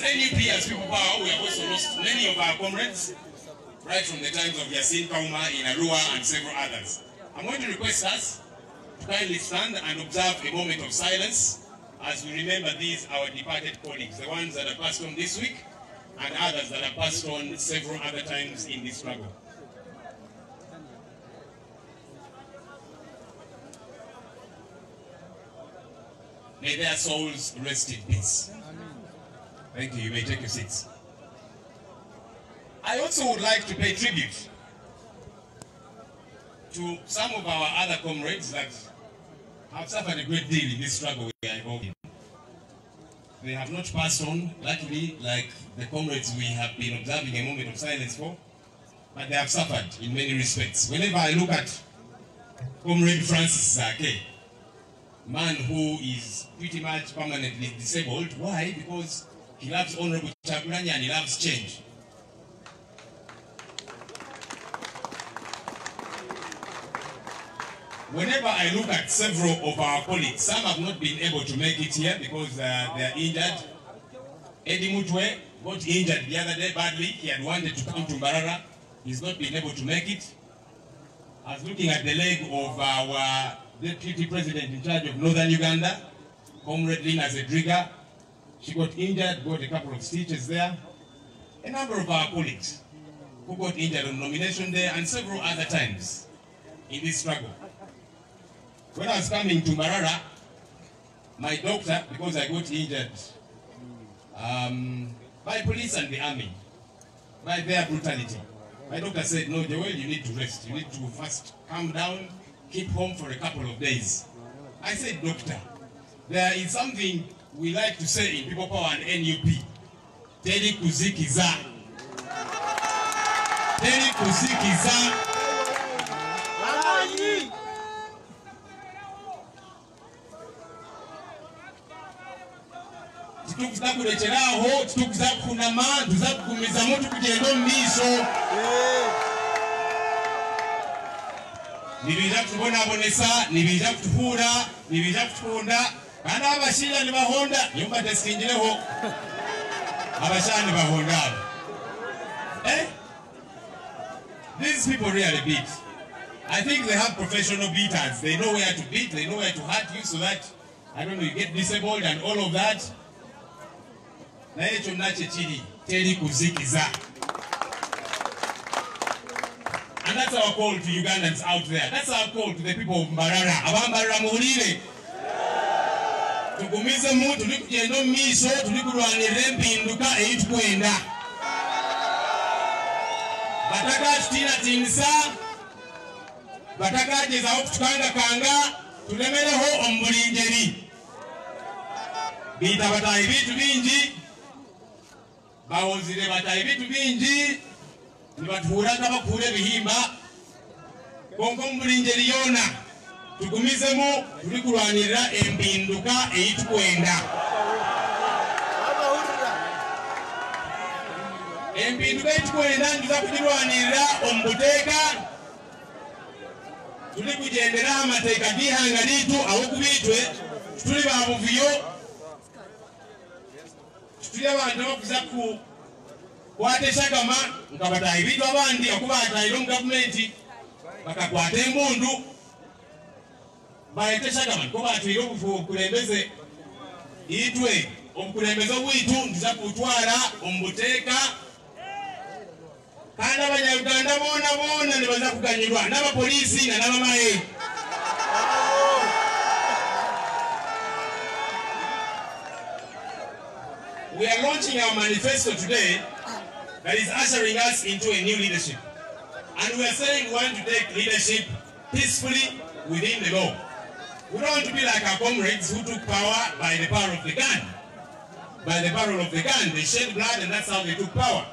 NUP, as people power, we have also lost many of our comrades, right from the times of Yasin Kauma in Arua and several others. I'm going to request us to kindly stand and observe a moment of silence as we remember these, our departed colleagues, the ones that have passed on this week and others that have passed on several other times in this struggle. May their souls rest in peace. Thank you. You may take your seats. I also would like to pay tribute to some of our other comrades that have suffered a great deal in this struggle we are involved in. They have not passed on, luckily, like the comrades we have been observing a moment of silence for, but they have suffered in many respects. Whenever I look at Comrade Francis Zake, man who is pretty much permanently disabled. Why? Because he loves Honorable Kyagulanyi and he loves change. Whenever I look at several of our colleagues, some have not been able to make it here because they are injured. Eddie Mutwe got injured the other day badly. He had wanted to come to Mbarara. He's not been able to make it. I was looking at the leg of our Deputy President in charge of Northern Uganda, Comrade Lina Zedriga. She got injured, got a couple of stitches there. A number of our colleagues who got injured on nomination day and several other times in this struggle. When I was coming to Mbarara, my doctor, because I got injured by police and the army, by their brutality, my doctor said, no, Joel, you need to rest. You need to first calm down, keep home for a couple of days. I said, doctor, there is something we like to say in People Power and NUP. Teri kuzikiza. Teri kuzikiza. Tukuza kurecheraho, tukuza kunama, tukuza kukumiza mutu kugenda omumiso. Nibija kutubonabonesa, nibija kutuhura, nibija kutunda. Kana abashinja ni bahonda, nyumba tesingireho. Abashani bahonda. These people really beat. I think they have professional beaters. They know where to beat, they know where to hurt you so that, I don't know, you get disabled and all of that. Na echo nache chiri, teri kuzikiza. And that's our call to Ugandans out there. That's our call to the people of Mbarara. Abambarara muhulire. Tukumize mu, tuli kugenda omumiso, tuli kulwanirira empinduka eyitukwenda. Bataka tutinatinisa, bataka gezaho kutukangakanga, tulemereho omubuli ngeri. Bita batayi bitu bingi, bawozire batayi bitu bingi, nibatuhuranga bakuura ebihimba, konka omubuli ngeri yona. Tukumizemu, tuli kulwanirira empinduka eyitukwenda. Empinduka eyitukwenda ntuza kugirwanirira omubuteeka. Tuli kugendera amateeka g'ihanga liitu aw'okubitwe tuli ba buvuyo. Tuli abantu abakuza kukwata eshagama nga batayi bitu abandi okuba atayire omu gavumenti bakakwata embundu. Bayete shagama ko batwire obukulembeze itwe obukulembeze obwitu ntuza kutwara omubuteeka kandi abanyayuganda boona nibaza kuganyirwa n'abapoliisi na n'abamaye. We are launching our manifesto today that is ushering us into a new leadership, and we are saying we want to take leadership peacefully within the law. We don't want to be like our comrades who took power by the power of the gun. By the power of the gun, they shed blood and that's how they took power.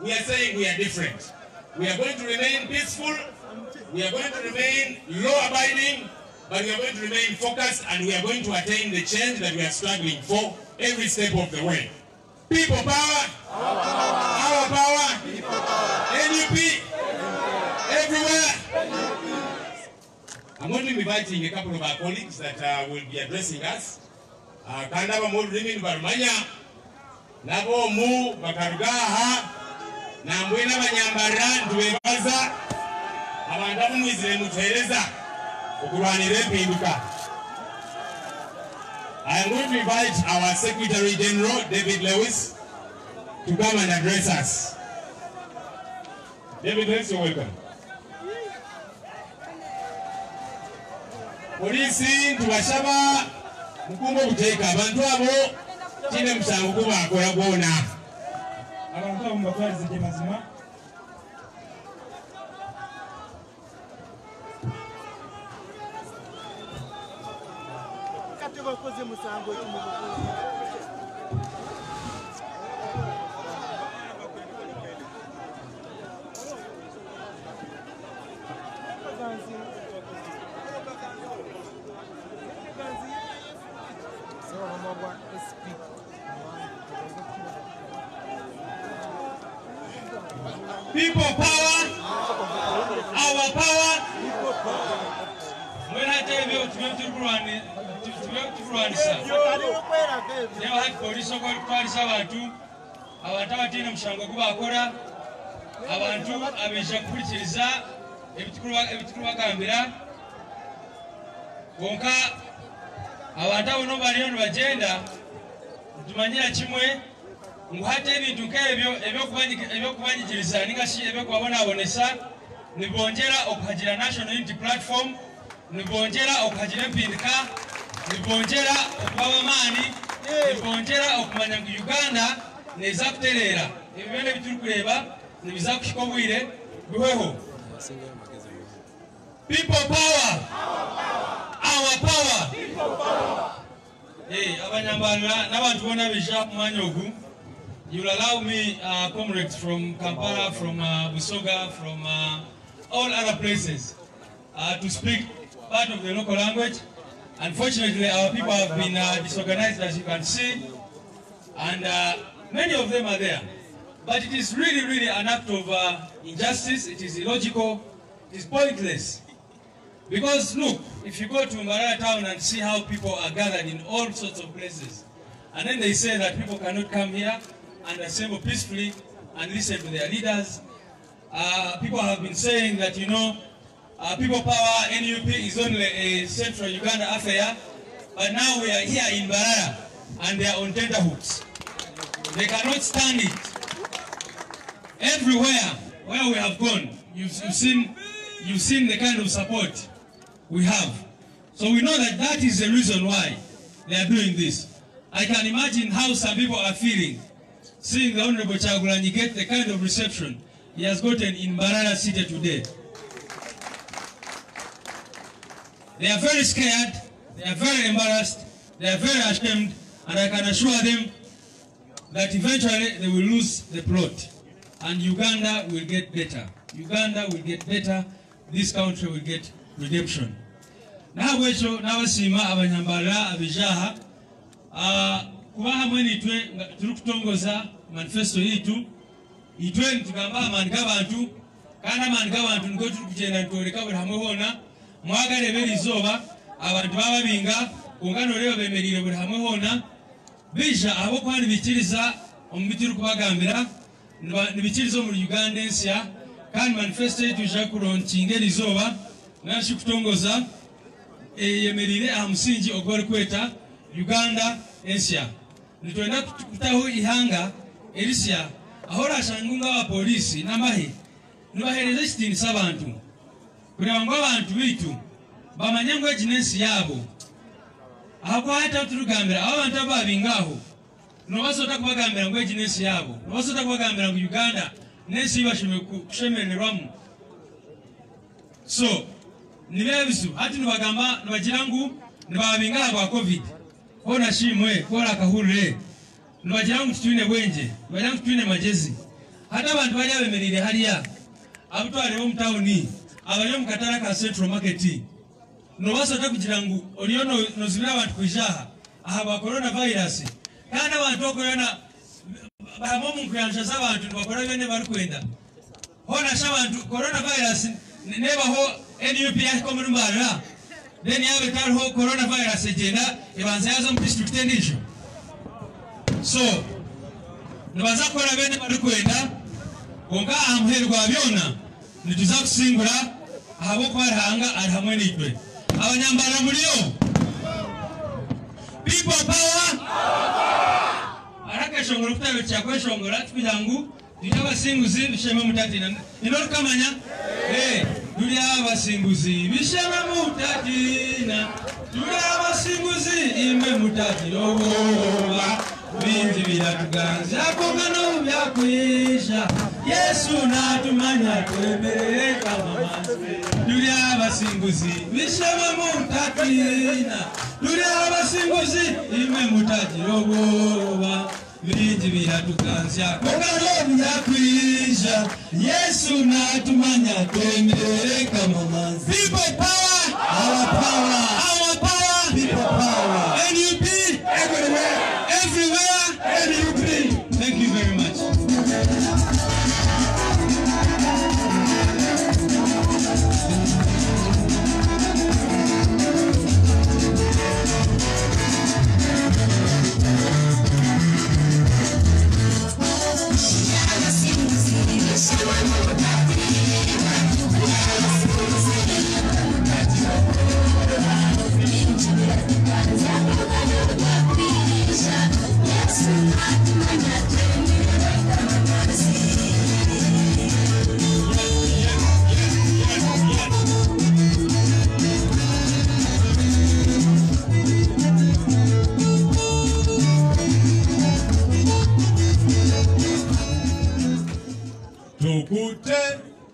We are saying we are different. We are going to remain peaceful, we are going to remain law-abiding, but we are going to remain focused and we are going to attain the change that we are struggling for every step of the way. People power, our power, NUP, everywhere. I'm going to be inviting a couple of our colleagues that will be addressing us. Kandaba Molrimin Barmanya, nabo mu bakarugaha nambwe n'abanyambara ndubebaza abantu abumwizire mutereza okulwanira empinduka. I am going to invite our Secretary General, David Lewis, to come and address us. David Lewis, you're welcome. Polisi tubashaba mukumbo buteka abantu abo kine musango kuba akola gwona. Abantu abo mbatwalize gye mazima. Kati bakoze musango People power, our power. When I tell you to run, never had police or police abantu abatine mushango kubakora abantu abesha kukurikiriza ebitukuru bagambira konka abantu abo no bariyo bagenda tumanyira kimwe nguhate ebintu ebyo kubanyikiriza ningashi ebyo kubabonabonesa nibongera okuhagira national unity platform nibongera okuhagira empinduka nibongera okubaba amaani nibongera okumanya ngu Uganda neza kuterera ebyo byona bituri kureba nibiza kushika obwire buhweho. People power, our power. Abanyambala n'abantu bona bisha kumanya ogu. You will allow me, comrades from Kampala, from Busoga, from all other places, to speak part of the local language. Unfortunately, our people have been disorganized, as you can see, and many of them are there. But it is really, really an act of injustice. It is illogical. It is pointless. Because look, if you go to Mbarara town and see how people are gathered in all sorts of places, and then they say that people cannot come here and assemble peacefully and listen to their leaders. People have been saying that, you know, people power NUP is only a central Uganda affair, but now we are here in Mbarara and they are on tenterhooks. They cannot stand it. Everywhere where we have gone, you've seen the kind of support we have. So we know that that is the reason why they are doing this. I can imagine how some people are feeling seeing the Honorable Kyagulanyi get the kind of reception he has gotten in Mbarara City today. They are very scared, they are very embarrassed, they are very ashamed, and I can assure them that eventually they will lose the plot. And Uganda will get better. Uganda will get better. This country will get redemption. Now wecho nawasima abanyambala abijaha kuba hamwe nitwe turukutongoza manifesto yitu itwe nitugamba amani g'abantu kandi amani g'abantu ngo turukugenda ntoreka buri hamwe hona mwagale berizoba abantu bababinga kungano leo bemerire buri hamwe hona bija abo kwani bikiriza omubitiru kubagambira nibikirizo mu Uganda ensya kandi manifesto yitu ja kuronkinga erizoba nashi kutongoza yemerire amusingi ogwari kweta Uganda ensya nitwenda kutaho ihanga erisya ahora shangunga wa polisi namahe nibahereza kitini sabantu kureba ngo abantu bitu bamanye ngo ejinensi yabo ahako hata turugambira abantu ababingaho no basota kubagambira ngo ejinensi yabo no basota kubagambira ngo Uganda nensi bashime kushemererwamu. So nibebisu hati nibagamba nibagirangu nibabingaho kwa covid hona shimwe kora kahurire nibagirangu tutune bwenje nibagirangu tutune majezi hata abantu bali abemerire hariya abutware bo mutawuni abali mu katara ka Central Market no basota kugirangu oliyo no zibira abantu kujaha aha ba coronavirus kandi abantu okoyona bamo mu kuyanja z'abantu nibakora bene bari kwenda hona shabantu coronavirus nebaho NUP yako mu Mbarara then yabe tariho coronavirus egenda ebanza yazo mu district endijo. So nibaza kora bene barikwenda konga amherwa byona nituza kusingura abo kwaranga ari hamwe n'itwe abanyambara muriyo people power araka shongora kutabe cyakwe shongora twihangu Abasinguzi bishema mutatina inoro kamanya duri abasinguzi bishema mutatina duri abasinguzi imbe mutatiro binzi biratuganza akogano byakwisha Yesu natumanya twemerere kamamanzi duri abasinguzi bishema mutatina duri abasinguzi imbe mutatiro Binti biratukanza kogano byakwisha Yesu natumanya twemerere kamamanzi people power our power people power NUP everywhere NUP thank you very much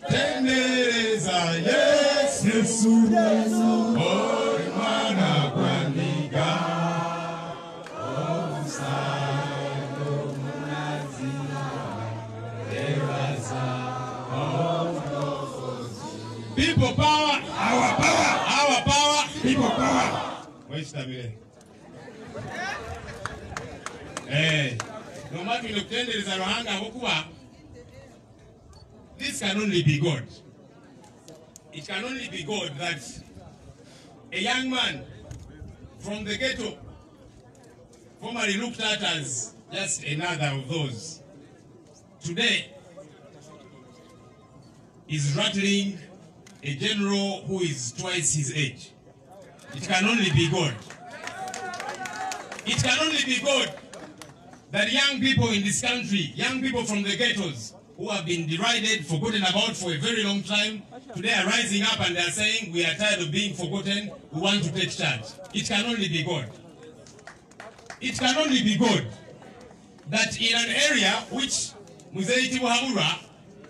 Tendereza Yesu Orimana Kwaniga Osano Munazina Ewaza People power, our power, people power. Where's Tabile? No matter the tendereza Rohanga Hokuwa. This can only be God. It can only be God that a young man from the ghetto, formerly looked at as just another of those, today is rattling a general who is twice his age. It can only be God. It can only be God that young people in this country, young people from the ghettos, who have been derided, forgotten about for a very long time, today are rising up and they are saying, we are tired of being forgotten, we want to take charge. It can only be God. It can only be God that in an area which Muzei Tibuhaburwa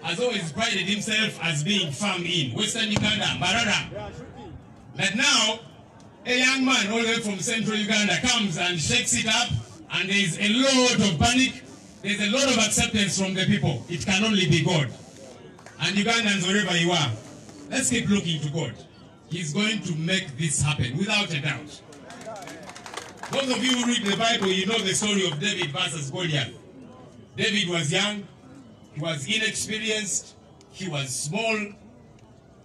has always prided himself as being firm in, Western Uganda, Mbarara, that now a young man all the way from Central Uganda comes and shakes it up, and there is a lot of panic. There's a lot of acceptance from the people. It can only be God. And Ugandans, wherever you are, let's keep looking to God. He's going to make this happen, without a doubt. Those of you who read the Bible, you know the story of David versus Goliath. David was young, he was inexperienced, he was small,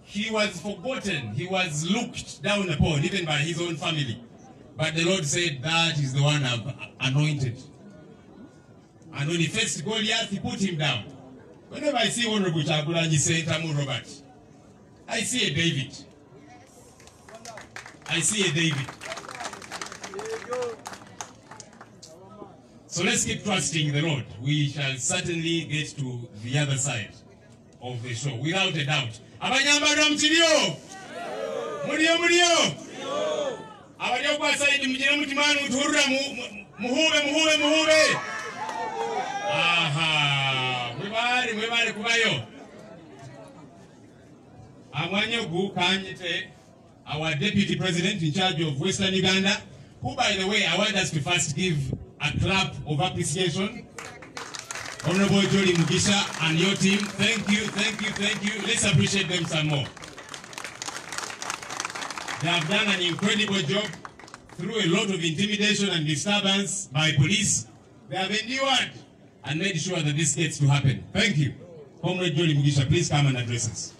he was forgotten, he was looked down upon, even by his own family. But the Lord said, that is the one I've anointed. And when he faced Goliath, he put him down. Whenever I see Honorable Chagulanyi say, Tamu Robert, I see a David. I see a David. So let's keep trusting the Lord. We shall certainly get to the other side of the show, without a doubt. Abanyambara mtilio! Murio! Abadio kwa saidi mjina mutimanu utuhurra muhube! Aha! Mwebare kubayo! Amwanyogu Kanyite, our Deputy President in charge of Western Uganda, who, by the way, I want us to first give a clap of appreciation. Honorable Jolly Mugisha and your team, thank you. Let's appreciate them some more. They have done an incredible job through a lot of intimidation and disturbance by police. They have endured and made sure that this gets to happen. Thank you. Comrade Jolly Mugisha, please come and address us.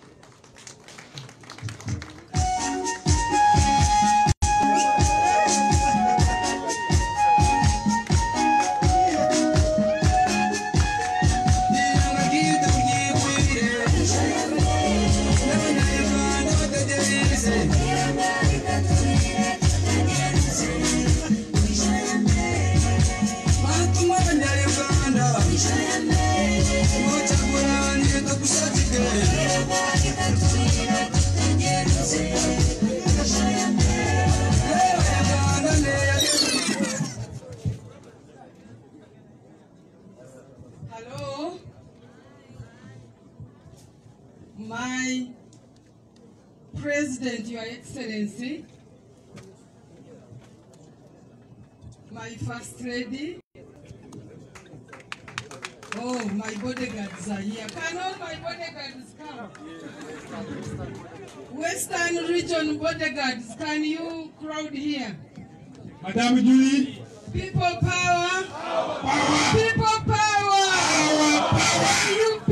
Hello, my President, Your Excellency, my First Lady, oh, my bodyguards are here. Can all my bodyguards come? Western Region bodyguards, can you crowd here? Madam Julie. People power. Power. People power. UP.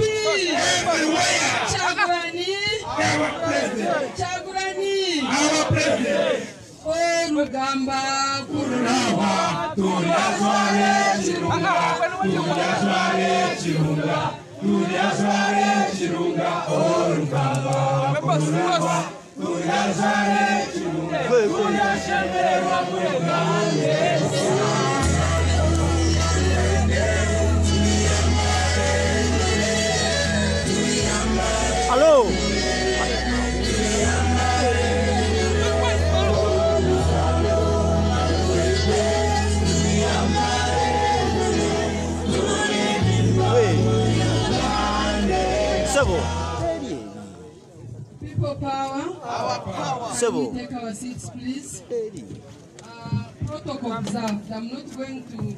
Everywhere. Chagurani. Our president. Chagurani. Our president. Oh, Rugamba. Kurunava. Turiasware Chirunga. Turiasware Chirunga. Turiasware Chirunga. Oh, Rugamba. Kurunava. Turiasware Chirunga. Hello. People power. Our power. Can we take our seats, please? Protocol observed. I'm not going to.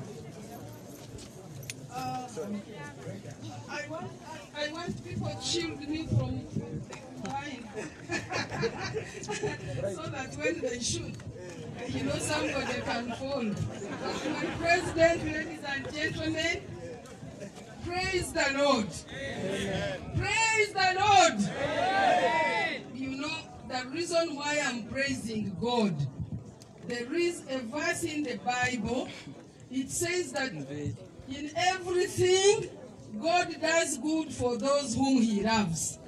I want people to shield me from behind, so that when they shoot, you know somebody can fall. But my President, ladies and gentlemen, praise the Lord. Praise the Lord. You know, the reason why I'm praising God, there is a verse in the Bible. It says that in everything, God does good for those whom He loves.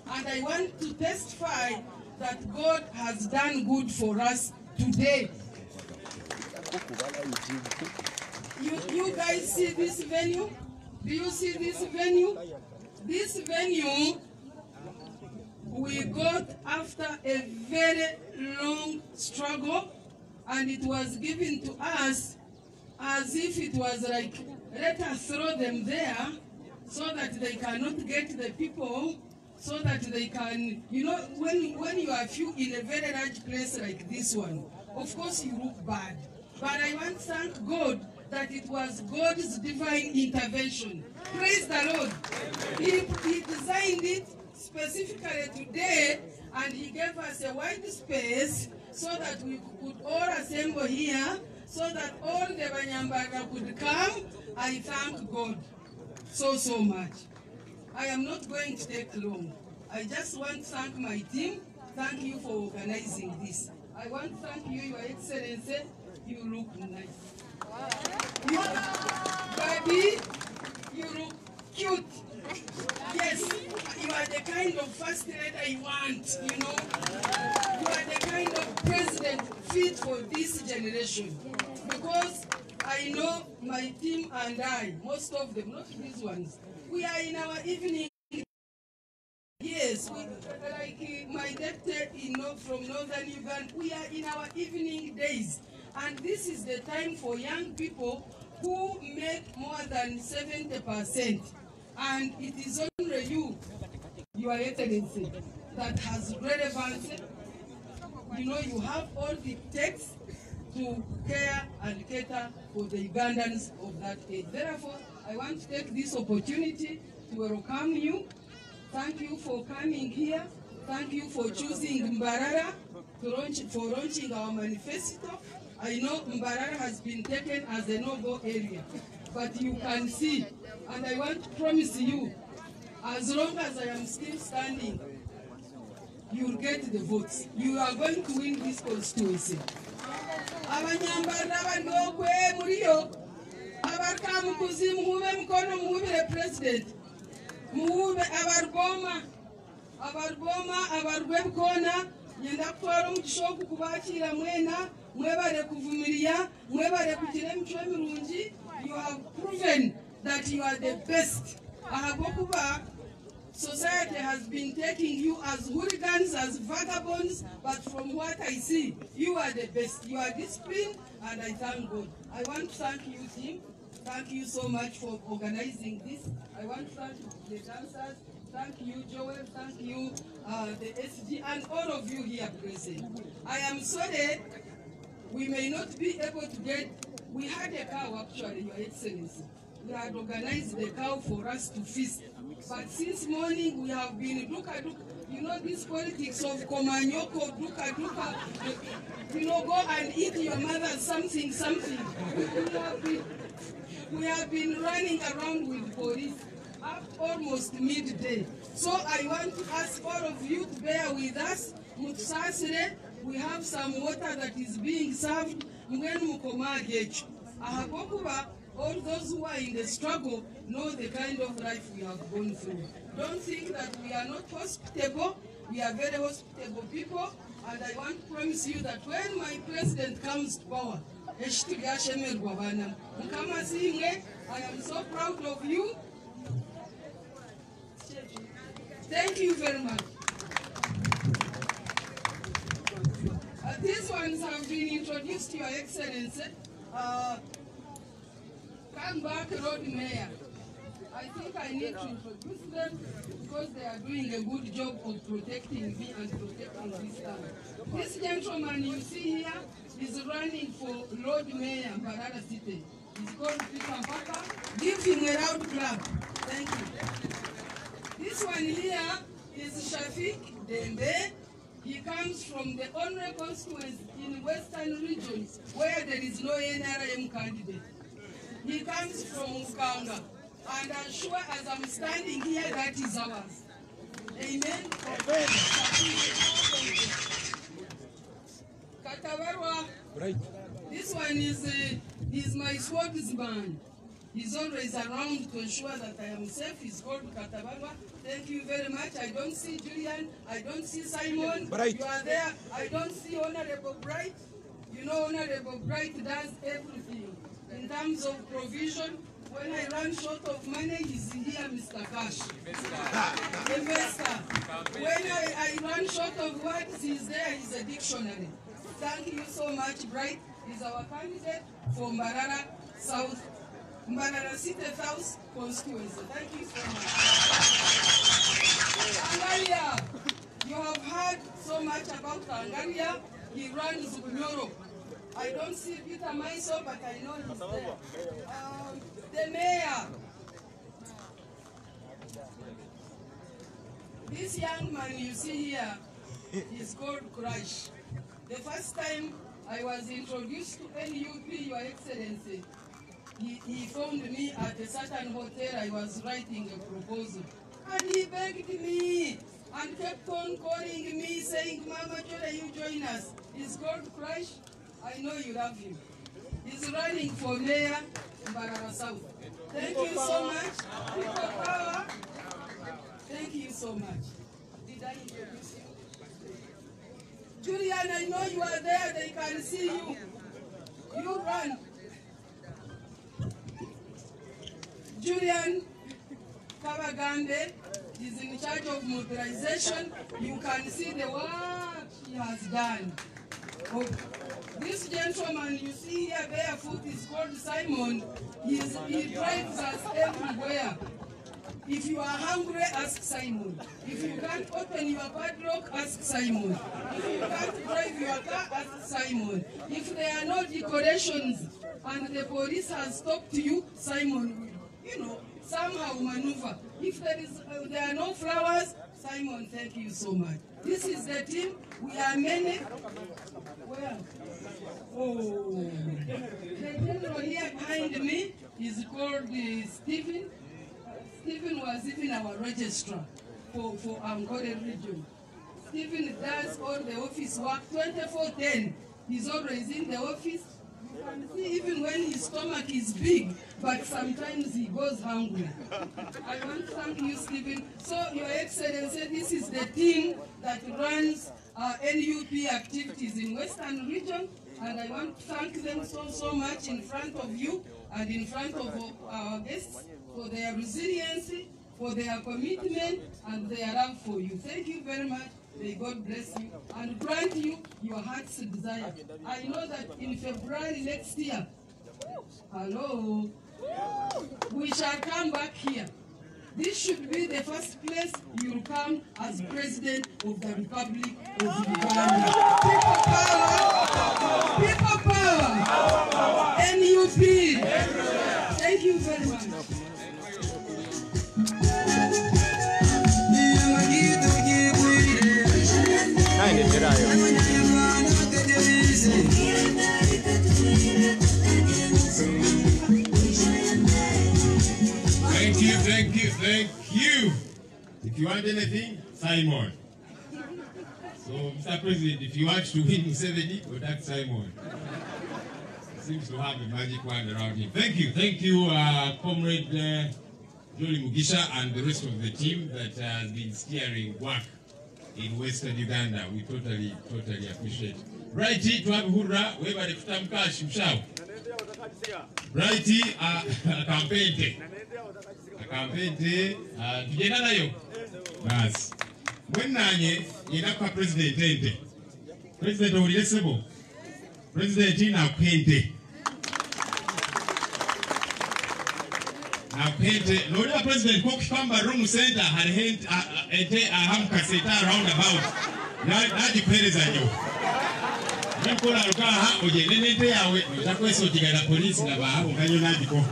And I want to testify that God has done good for us today. You guys see this venue? Do you see this venue? This venue, we got after a very long struggle, and it was given to us as if it was like, let us throw them there so that they cannot get the people, so that they can, you know, when you are few in a very large place like this one, of course you look bad. But I want to thank God that it was God's divine intervention. Praise the Lord. He designed it specifically today, and He gave us a wide space so that we could all assemble here, so that all the Banyambaga could come. I thank God so much. I am not going to take long. I just want to thank my team. Thank you for organizing this. I want to thank you, Your Excellency. You look nice. Baby, you look cute. Yes, you are the kind of first lady I want, you know. You are the kind of president fit for this generation. Because I know my team and I, most of them, not these ones, we are in our evening. Yes, like my deputy, you know, from northern Uganda, we are in our evening days. And this is the time for young people who make more than 70%. And it is only you, Your Excellency, that has relevance. You know, you have all the text to care and cater for the Ugandans of that age. Therefore, I want to take this opportunity to welcome you. Thank you for coming here. Thank you for choosing Mbarara for launching our manifesto. I know Mbarara has been taken as a no-go area, but you can see, and I want to promise you, as long as I am still standing, you will get the votes. You are going to win this constituency. Abanyambarara bandokwe muriyo abarkamu kuzimu mube mkono mubire president mube abargoma abarwebkona yenda kutwara omugishoku kubakira mwena mwebare kuvumiriya mwebare kugira emico emirungi. You have proven that you are the best. Ahagokuba society has been taking you as hooligans, as vagabonds, but from what I see, you are the best. You are disciplined, and I thank God. I want to thank you, team. Thank you so much for organizing this. I want to thank the dancers. Thank you, Joel. Thank you, the SG, and all of you here present. I am sorry we may not be able to get. We had a cow actually, Your Excellency. We had organized the cow for us to feast. But since morning we have been duka. You know this politics of komanyoko, duka. You know, go and eat your mother something. We have been running around with police up almost midday. So I want to ask all of you to bear with us. Mutsasire, we have some water that is being served. All those who are in the struggle know the kind of life we have gone through. Don't think that we are not hospitable. We are very hospitable people. And I want to promise you that when my president comes to power, I am so proud of you. Thank you very much. These ones have been introduced to Your Excellency. Kanbak Road Mayor. I think I need to introduce them because they are doing a good job of protecting me and protecting this town. This gentleman you see here is running for Lord Mayor Mbarara City. He's called Peter Mpaka. Give him a loud clap. Thank you. This one here is Shafiq Dembe. He comes from the Onre constituency in Western region where there is no NRM candidate. He comes from Mukanga. And I'm sure as I'm standing here, that is ours. Amen. Katawarwa. Right. This one is my swordsman. He's always around to ensure that I am safe. He's called Katawarwa. Thank you very much. I don't see Julian. I don't see Simon. Bright. You are there. I don't see Honorable Bright. You know, Honorable Bright does everything. In terms of provision, when I run short of money, he's here, Mr. Cash. Investor. When I run short of words, he's there, he's a dictionary. Thank you so much, Bright. He's our candidate for Mbarara South, Mbarara City South constituency. Thank you so much. Angalia, you have heard so much about Angalia. He runs Bunyoro. I don't see Peter Maiso, but I know he's there. The mayor. This young man you see here is called Crash. The first time I was introduced to NUP, Your Excellency, he phoned me at a certain hotel. I was writing a proposal. And he begged me and kept on calling me, saying, Mama Jola, you join us. He's called Crash. I know you love him. He's running for mayor in Mbarara South. Thank you so much. People power. Thank you so much. Did I introduce you? Julian, I know you are there. They can see you. You run. Julian Kabagande is in charge of mobilization. You can see the work he has done. Oh. This gentleman you see here barefoot is called Simon. He drives us everywhere. If you are hungry, ask Simon. If you can't open your padlock, ask Simon. If you can't drive your car, ask Simon. If there are no decorations and the police has stopped you, Simon will, somehow maneuver. If there are no flowers, Simon, thank you so much. This is the team. We are many. Where? Oh, the general here behind me is called Stephen. Stephen was even our registrar for Ankole region. Stephen does all the office work 24/10. He's always in the office. You can see even when his stomach is big, but sometimes he goes hungry. I want to thank you, Stephen. So, Your Excellency, this is the team that runs NUP activities in Western region, and I want to thank them so much in front of you and in front of our guests for their resiliency, for their commitment, and their love for you. Thank you very much. May God bless you and grant you your heart's desire. I know that in February next year, hello, We shall come back here. This should be the first place you will come as President of the Republic of Uganda. People power! People power! NUP! Thank you very much. Thank you. If you want anything, Simon. So, Mr. President, if you want to win Museveni, contact Simon. Seems to have a magic wand around him. Thank you, Comrade Jolly Mugisha and the rest of the team that has been steering work in Western Uganda. We totally appreciate it. Righty, to have Hurra, wherever the Kutamkash, Mshao. Righty, campaign day. Campaign day, tujenda nayo. Bas. Mwenanye, inakwa president ente. President owulire sebo. President inakwente. Nakwente. Lori president kokifamba room center had ente ahamkaseta roundabout. Najikueleza nyo. Mwenkola lukaha oje nenente yawe utakwesa otigala polisi na bahabu kanyo najiko.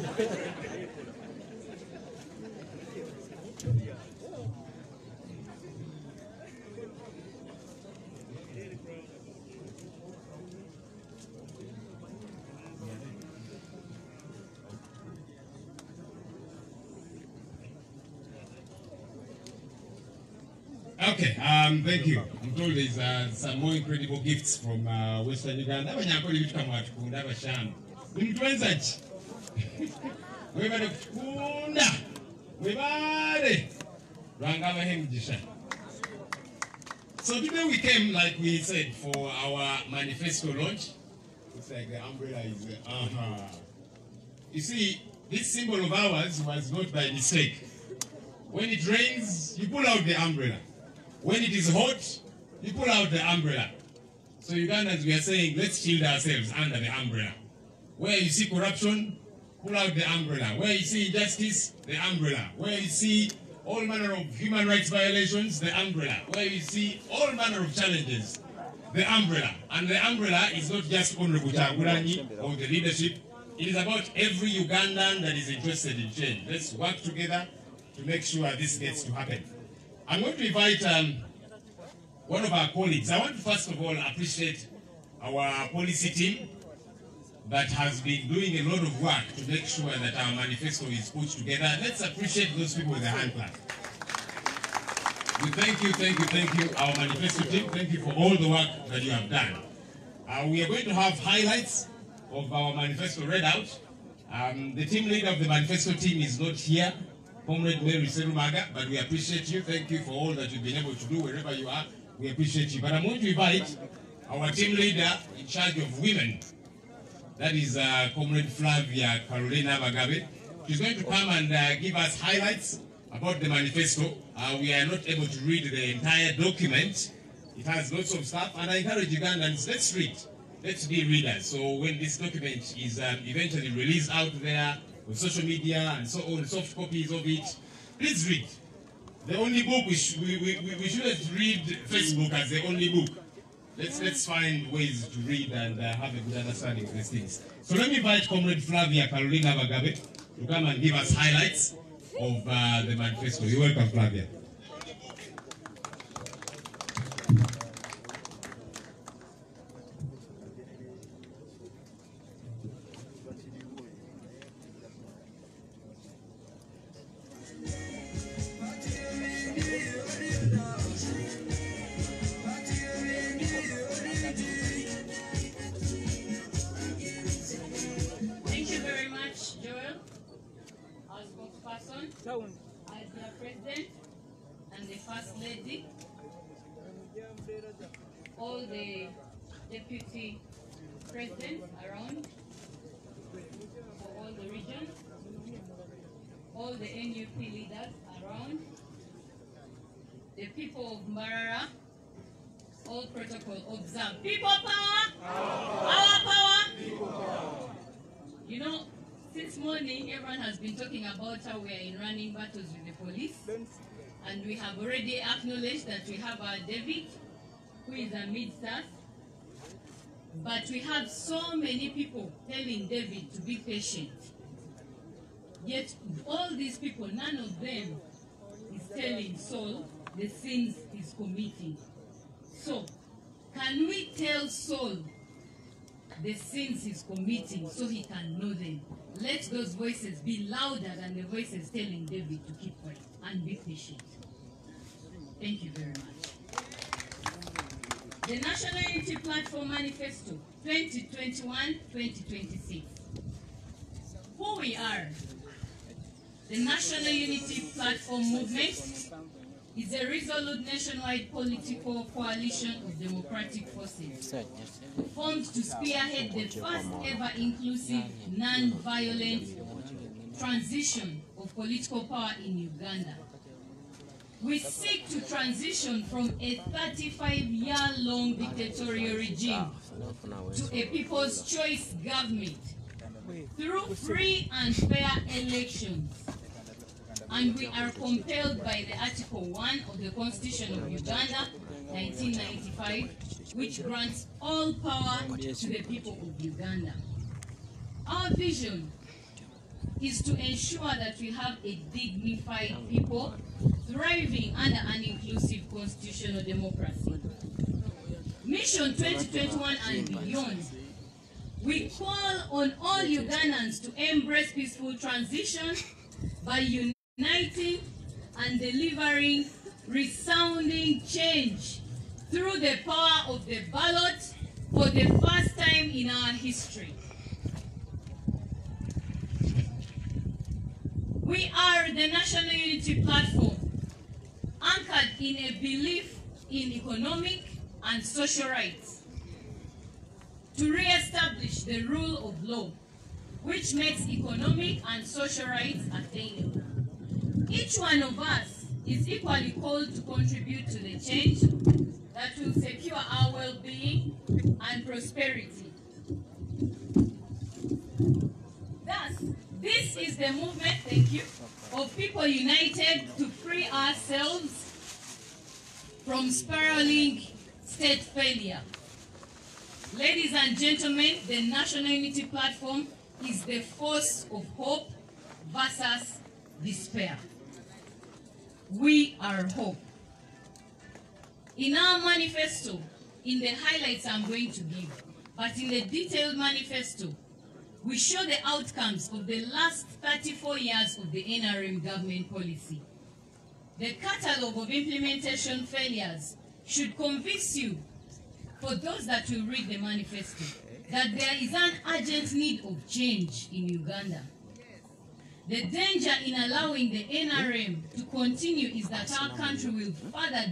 Okay, thank you. I'm told there's some more incredible gifts from Western Uganda. So today we came, like we said, for our manifesto launch. Looks like the umbrella is... You see, this symbol of ours was not by mistake. When it rains, you pull out the umbrella. When it is hot, you pull out the umbrella. So Ugandans, we are saying, let's shield ourselves under the umbrella. Where you see corruption, pull out the umbrella. Where you see injustice, the umbrella. Where you see all manner of human rights violations, the umbrella. Where you see all manner of challenges, the umbrella. And the umbrella is not just Honorable Kyagulanyi or the leadership. It is about every Ugandan that is interested in change. Let's work together to make sure this gets to happen. I'm going to invite one of our colleagues. I want to first of all appreciate our policy team that has been doing a lot of work to make sure that our manifesto is put together. Let's appreciate those people with a hand clap. We thank you, our manifesto team. Thank you for all the work that you have done. We are going to have highlights of our manifesto read out. The team leader of the manifesto team is not here, Comrade Mary Serumaga, but we appreciate you. Thank you for all that you've been able to do wherever you are. We appreciate you. But I'm going to invite our team leader in charge of women. That is Comrade Flavia Carolina Bagabe. She's going to come and give us highlights about the manifesto. We are not able to read the entire document. It has lots of stuff, and I encourage Ugandans, let's read. Let's be readers. So when this document is eventually released out there on social media and so on, soft copies of it, please read. The only book we shouldn't read Facebook as the only book. Let's find ways to read and have a good understanding of these things. So let me invite Comrade Flavia Carolina Bagabe to come and give us highlights of the manifesto. You're welcome, Flavia. As the President and the First Lady, all the Deputy Presidents around for all the regions, all the NUP leaders around, the people of Mbarara, all protocol observed. People power! Our power! People power! You know, Since morning, everyone has been talking about how we are in running battles with the police. And we have already acknowledged that we have our David, who is amidst us. But we have so many people telling David to be patient. Yet all these people, none of them is telling Saul the sins he's committing. So, can we tell Saul the sins he's committing so he can know them? Let those voices be louder than the voices telling David to keep quiet and be patient. Thank you very much. The National Unity Platform Manifesto 2021-2026. Who we are. The National Unity Platform Movement is a resolute nationwide political coalition of democratic forces formed to spearhead the first ever inclusive, non-violent transition of political power in Uganda. We seek to transition from a 35-year-long dictatorial regime to a people's choice government through free and fair elections. And we are compelled by the Article 1 of the Constitution of Uganda, 1995, which grants all power to the people of Uganda. Our vision is to ensure that we have a dignified people thriving under an inclusive constitutional democracy. Mission 2021 and beyond, we call on all Ugandans to embrace peaceful transition by uniting and delivering resounding change through the power of the ballot for the first time in our history. We are the National Unity Platform, anchored in a belief in economic and social rights, to re-establish the rule of law, which makes economic and social rights attainable. Each one of us is equally called to contribute to the change that will secure our well-being and prosperity. Thus, this is the movement, thank you, of people united to free ourselves from spiraling state failure. Ladies and gentlemen, the National Unity Platform is the force of hope versus despair. We are hope. In our manifesto, in the highlights I'm going to give, but in the detailed manifesto, we show the outcomes of the last 34 years of the NRM government policy. The catalogue of implementation failures should convince you, for those that will read the manifesto, that there is an urgent need of change in Uganda. The danger in allowing the NRM to continue is that our country will further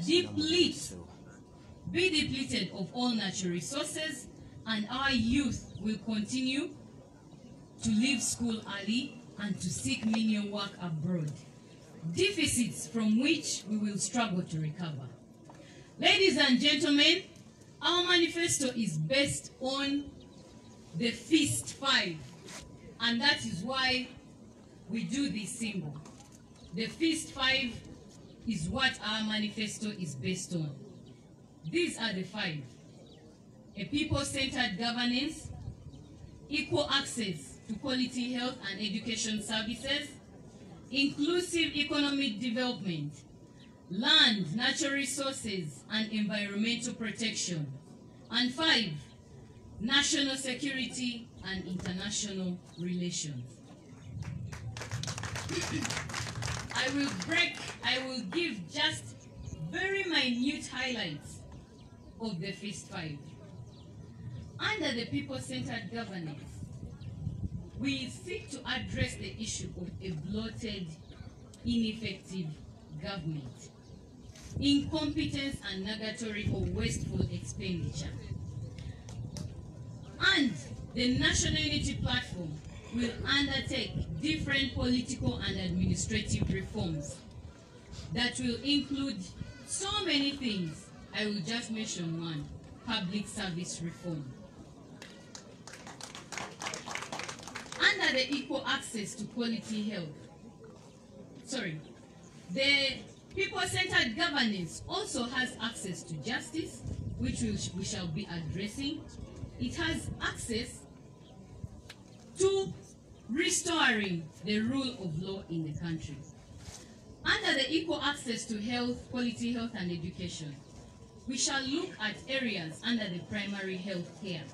be depleted of all natural resources, and our youth will continue to leave school early and to seek menial work abroad, deficits from which we will struggle to recover. Ladies and gentlemen, our manifesto is based on the Fist 5, and that is why we do this symbol. The Fist 5 is what our manifesto is based on. These are the 5. A people-centered governance, equal access to quality health and education services, inclusive economic development, land, natural resources, and environmental protection. And 5, national security and international relations. I will give just very minute highlights of the Fist 5. Under the people-centered governance, we seek to address the issue of a bloated, ineffective government, incompetence and nugatory or wasteful expenditure. And the National Unity Platform will undertake different political and administrative reforms that will include so many things. I will just mention one: public service reform. Under under the equal access to quality health, the people-centered governance also has access to justice, which we shall be addressing. It has access to restoring the rule of law in the country. Under the equal access to health, quality health and education, we shall look at areas under the primary health care,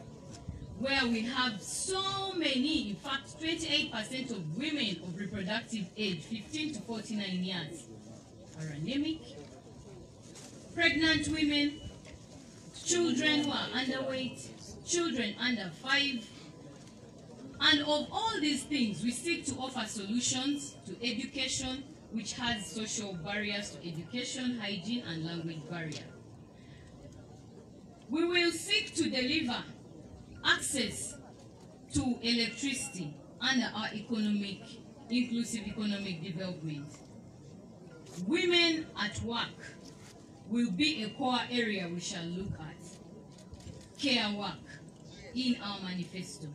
where we have so many, in fact, 28% of women of reproductive age, 15 to 49 years, are anemic. Pregnant women, children who are underweight, children under 5. And of all these things, we seek to offer solutions to education, which has social barriers to education, hygiene, and language barrier. We will seek to deliver access to electricity under our inclusive economic development. Women at work will be a core area we shall look at. Care work in our manifesto.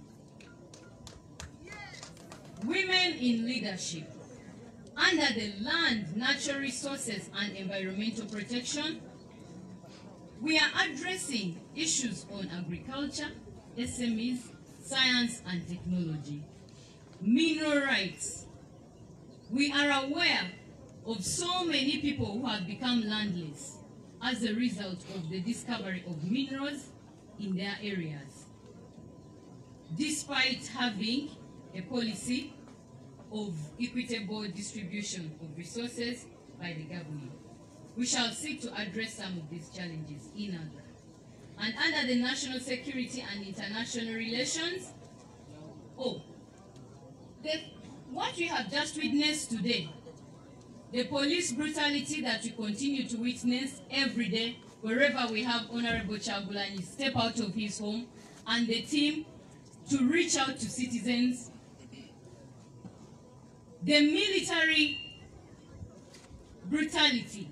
Women in leadership. Under the land, natural resources and environmental protection, we are addressing issues on agriculture, SMEs, science and technology. Mineral rights. We are aware of so many people who have become landless as a result of the discovery of minerals in their areas, despite having a policy of equitable distribution of resources by the government. We shall seek to address some of these challenges in other. And under the national security and international relations, what we have just witnessed today, the police brutality that we continue to witness every day, wherever we have Honorable Kyagulanyi step out of his home, and the team to reach out to citizens. The military brutality,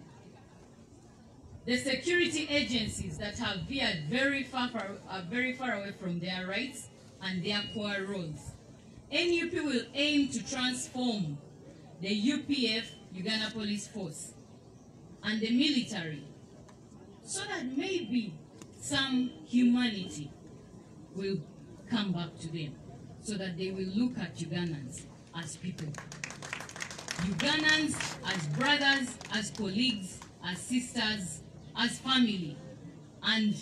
the security agencies that have veered very far away from their rights and their core roles. NUP will aim to transform the UPF, Uganda Police Force, and the military, so that maybe some humanity will come back to them, so that they will look at Ugandans as people. Ugandans as brothers, as colleagues, as sisters, as family, and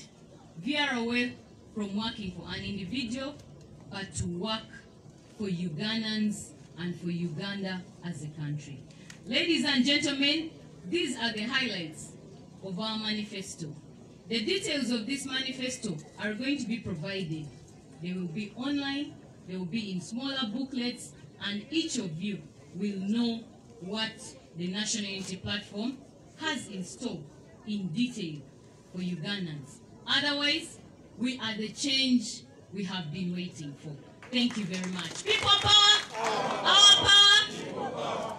veer away from working for an individual, but to work for Ugandans and for Uganda as a country. Ladies and gentlemen, these are the highlights of our manifesto. The details of this manifesto are going to be provided. They will be online, they will be in smaller booklets, and each of you will know what the National Unity Platform has in store in detail for Ugandans. Otherwise, we are the change we have been waiting for. Thank you very much. People power! Our power! People power!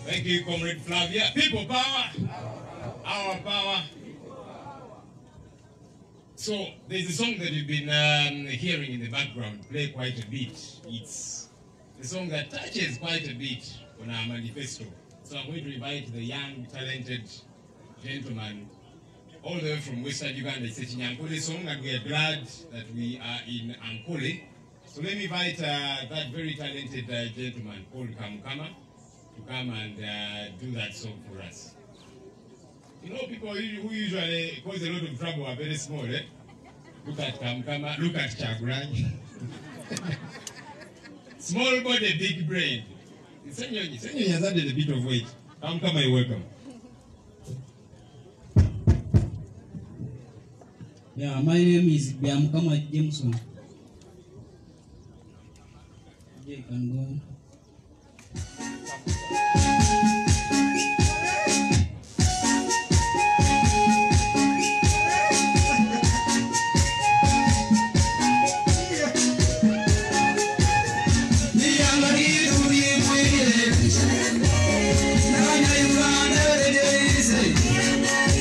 Thank you, Comrade Flavia. People power! Our power! So, there's a song that you've been hearing in the background play quite a bit. It's a song that touches quite a bit on our manifesto. So I'm going to invite the young, talented gentleman all the way from Western Uganda. It's a Chinyankole song, and we are glad that we are in Ankole. So let me invite that very talented gentleman called Kamukama to come and do that song for us. You know, people who usually cause a lot of trouble are very small, eh? Look at Kamukama, look at Kyagulanyi. Small body, big brain. Senyonyi has added a bit of weight. Kamukama, you're welcome. Yeah, my name is Byamukama Jameson. You can go. Yeah.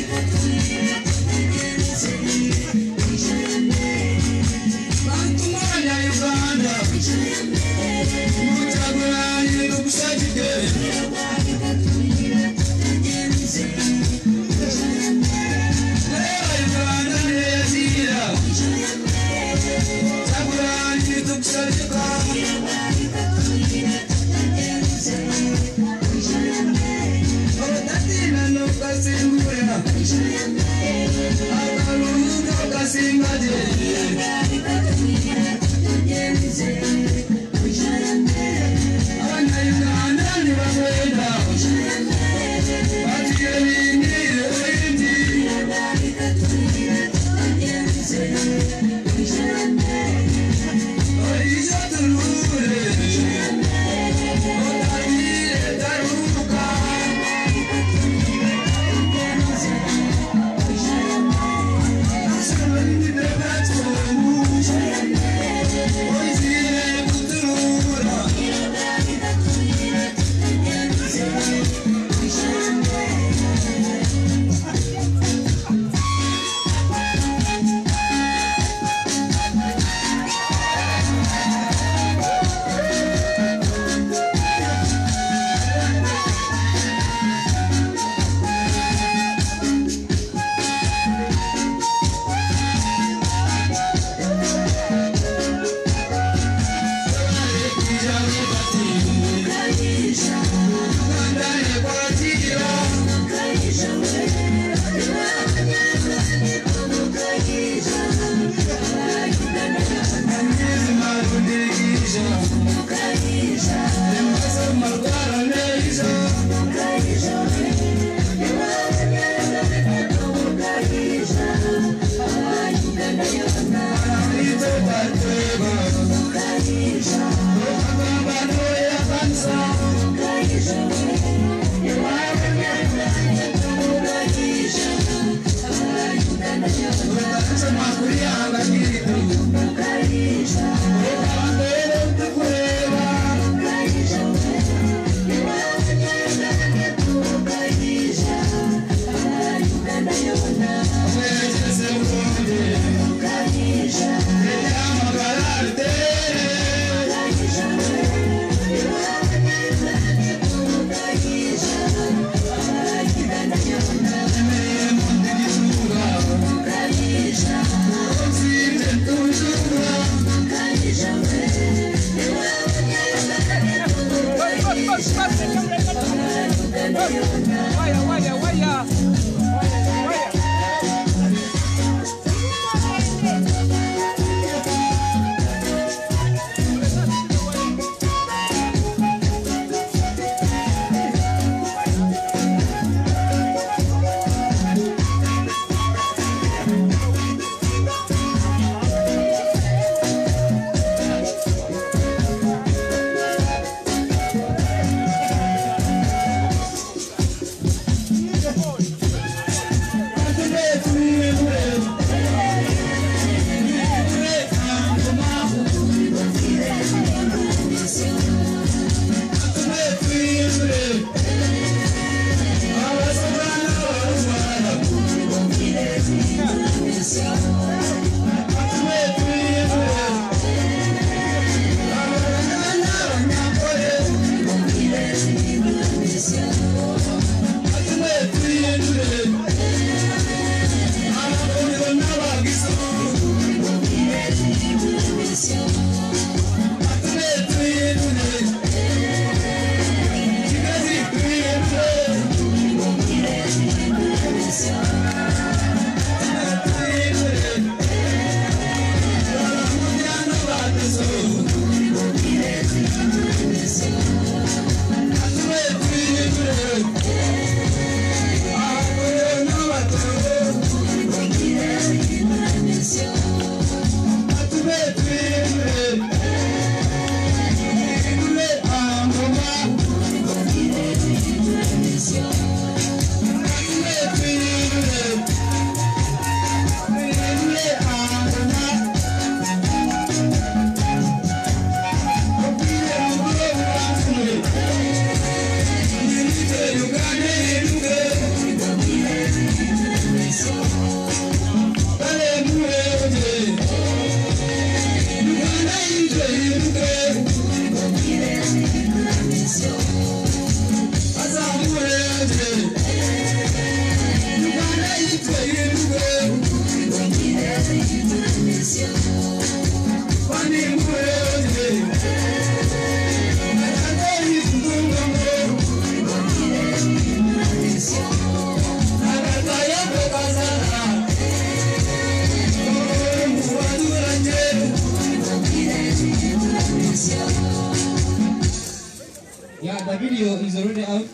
The video is already out.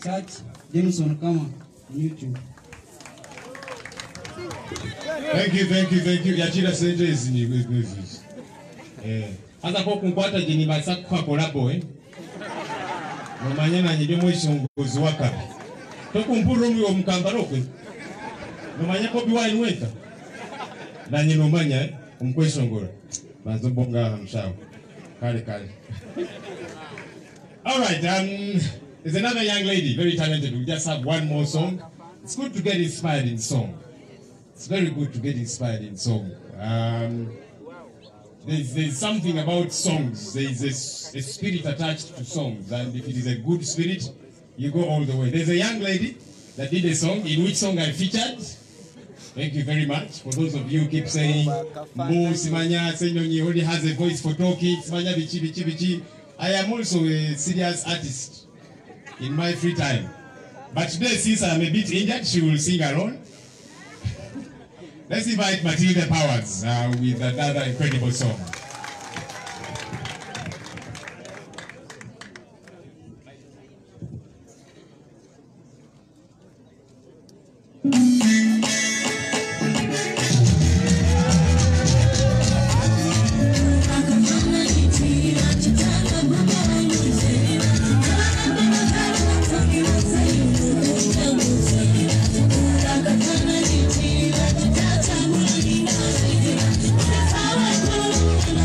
Search Jameson Kama on YouTube. Thank you. Yachira sentences ni wewe. Hata kwa kumpata jini basa kwa kolabo Nomanya na nyide mwishongozi wakapi. Tokumpuro mwe omukambalo kwe. Nomanya ko biwa inweta. Na nomanya omkweshongora. Banzo bonga hamshawo. Kale. All right, there's another young lady, very talented. We just have one more song. It's good to get inspired in song. It's very good to get inspired in song. There's something about songs. There's a spirit attached to songs, and if it is a good spirit, you go all the way. There's a young lady that did a song, in which song I featured. Thank you very much. For those of you who keep saying, Mo Simanya Senyonyi only has a voice for talking, Simanya bichi. I am also a serious artist in my free time. But today, since I'm a bit injured, she will sing alone. Let's invite Matilda Powers with another incredible song. Thank you.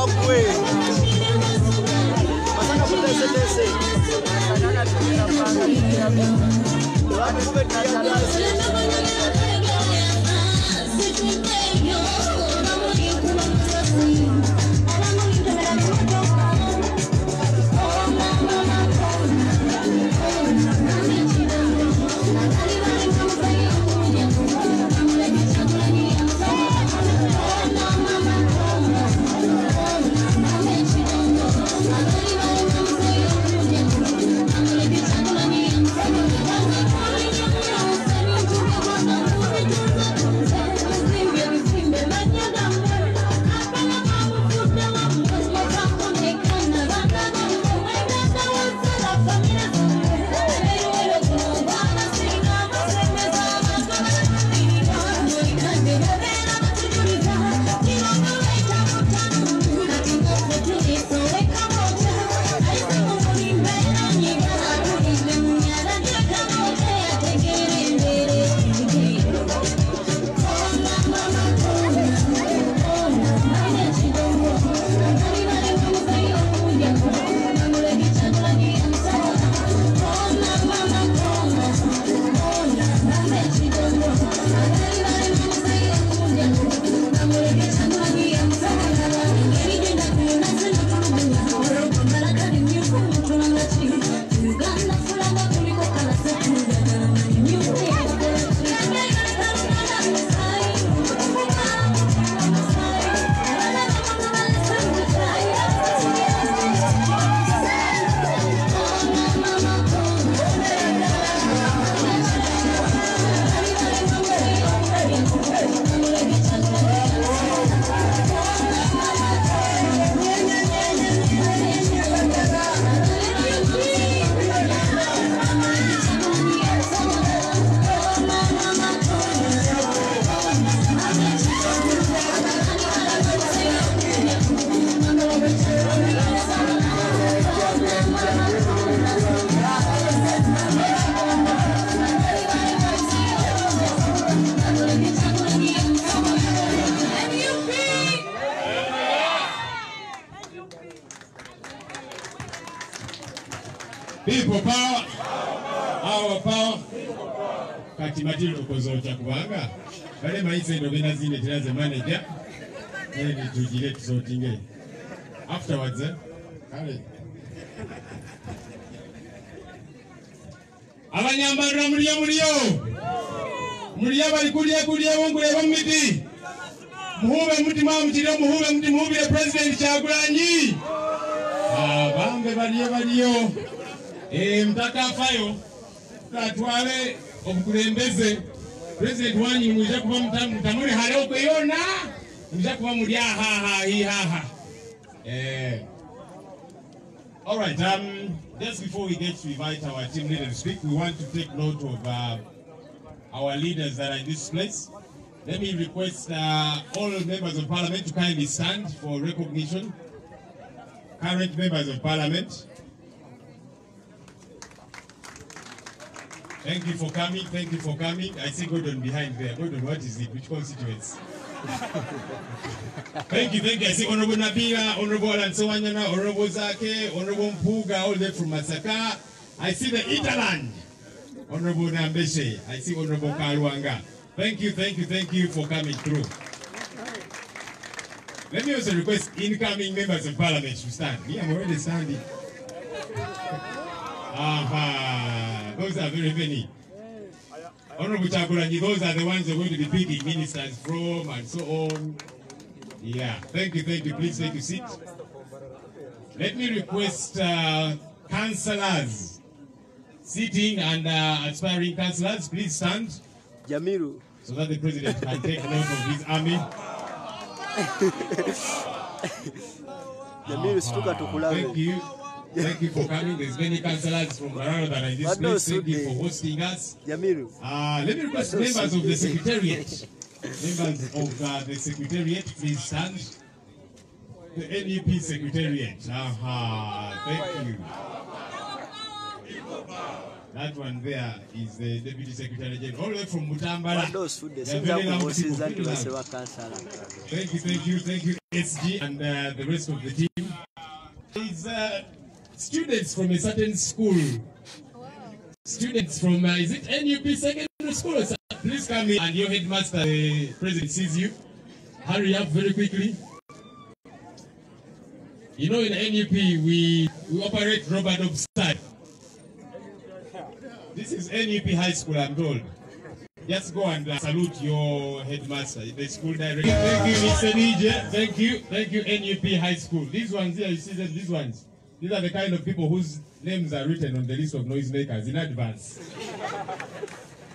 wakuwe. Masaka kutese tese. Watu kumetia kazi. People power. Our power. Kati matiro kozocha kubanga. Bale maise ndo bena zine tiraze manager. Nene tujile tusotinge. Afterwards, kale. Abanyambara Muliya bali kulia wongule bamiti. Muhube mutima mutiro muhube mutimubire President Kyagulanyi. Bambe baliyo. Mtaka fayo katwale obukulembeze President wanyi muje kuba mutamuri hale okuyona muje kuba muri aha. All right, just before we get to invite our team leader to speak, we want to take note of our leaders that are in this place. Let me request all members of parliament to kindly stand for recognition. Current members of parliament. Thank you for coming. I see Gordon behind there. Gordon, what is it? Which constituents? Thank you. I see Honorable Nabila, Honorable Ansewanyana, Honorable Zake, Honorable Mpuga, all the way from Masaka. I see the Italand, Honorable Nambeshe. I see Honorable Kalwanga. Thank you for coming through. Let me also request incoming members of parliament to stand. Me, I'm already standing. Those are very many. Honorable Kyagulanyi, those are the ones who are going to be picking ministers from and so on. Yeah, thank you. Please take your seat. Let me request councillors sitting and aspiring councillors, please stand. Jamiru. So that the president can take note of his army. Jamiru, stuka tukulave. Thank you for coming. There's many councillors from around that are in this place. Thank you for hosting us. Let me request members of the Secretariat. Please stand. The NEP Secretariat. Thank you. That one there is the Deputy Secretary General, all the way from Mutambala. Thank you, SG and the rest of the team. It's students from a certain school. Students from, is it NUP Secondary School? Please come in, and your headmaster, the president, sees you. Hurry up very quickly. You know, in NUP, we operate rubber-dub style. This is NUP High School, I'm told. Just go and salute your headmaster, the school director. Thank you, Mr. DJ. Thank you, NUP High School. These ones here, you see them, these ones. These are the kind of people whose names are written on the list of noisemakers in advance.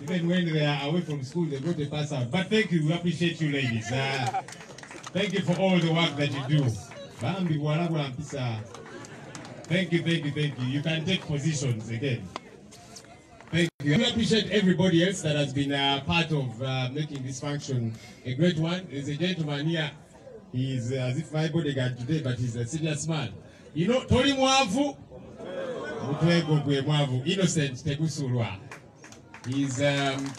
Even when they are away from school, they go to pass out. But thank you, we appreciate you, ladies. Thank you for all the work that you do. Thank you. You can take positions again. Thank you. We appreciate everybody else that has been part of making this function a great one. There's a gentleman here. He's as if my bodyguard today, but he's a serious man. You know, Tori Mwavu, Innocent Tegusulwa. He's an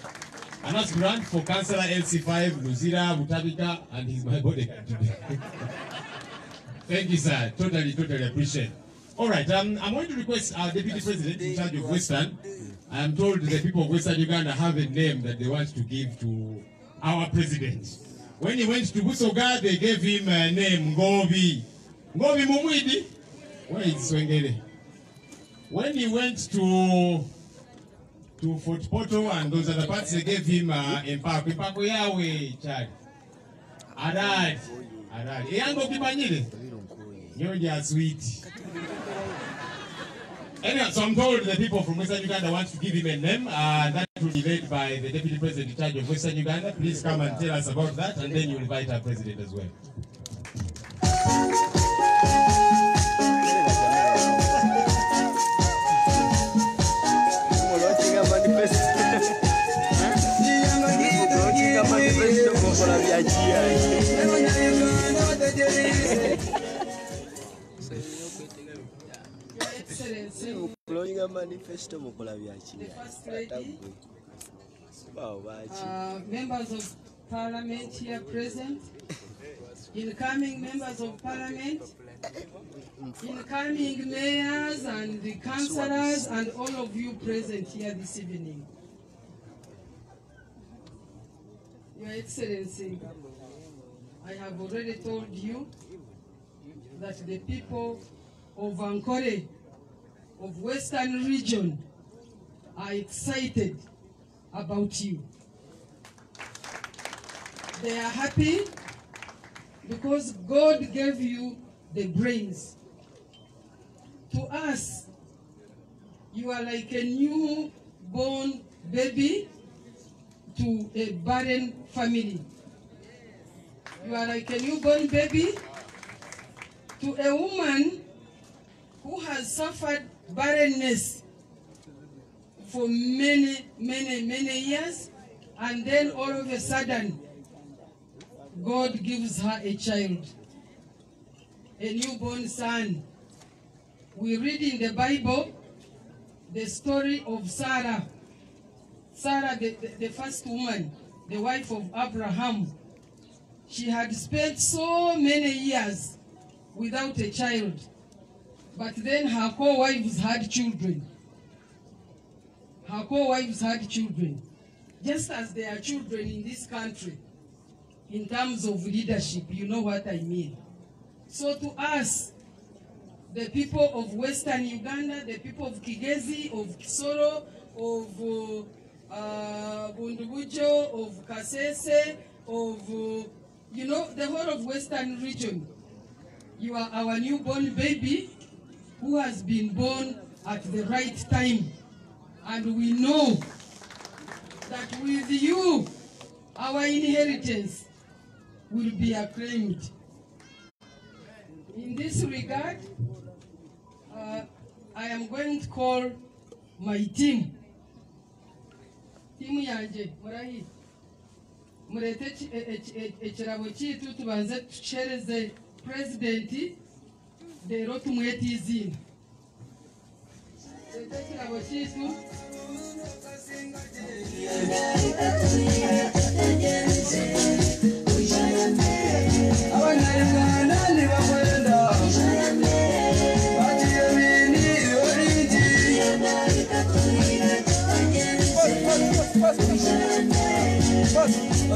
aspirant for Councillor LC5, Luzira, Butabika, and he's my bodyguard today. Thank you, sir. Totally appreciate. All right, I'm going to request our Deputy President in charge of Western. I am told the people of Western Uganda have a name that they want to give to our president. When he went to Busoga, they gave him a name, Ngobi. Ngobi Mumwidi. Where is Swengele? When he went to Fort Porto and those other parts, they gave him Empako. Empako Yahweh, Chad. Arad. Eyango Kipanyile. Nyonya sweet. Anyway, so I'm told the people from Western Uganda want to give him a name. That will be led by the Deputy President in charge of Western Uganda. Please come and tell us about that, and then you invite our President as well. Manifesto the First Lady, members of Parliament here present, incoming members of Parliament, incoming mayors and the councillors, and all of you present here this evening. Your Excellency, I have already told you that the people of Ankole, of Western region, are excited about you. They are happy because God gave you the brains. To us, you are like a newborn baby to a barren family. You are like a newborn baby to a woman who has suffered barrenness for many years, and then all of a sudden God gives her a child, a newborn son. We read in the Bible the story of Sarah, the first woman, the wife of Abraham. She had spent so many years without a child. But then her co-wives had children. Her co-wives had children. Just as there are children in this country, in terms of leadership, you know what I mean. So to us, the people of Western Uganda, the people of Kigezi, of Kisoro, of Bundubujo, of Kasese, of, you know, the whole of Western region, you are our newborn baby, who has been born at the right time. And we know that with you, our inheritance will be acclaimed. In this regard, I am going to call my team. Team yanje, murahi. Murete echirabo chitu tubanze tuchereze presidenti. The rotumweti izina. ekirabo kiitu abanyarwanda nibakwenda bagiye bini origi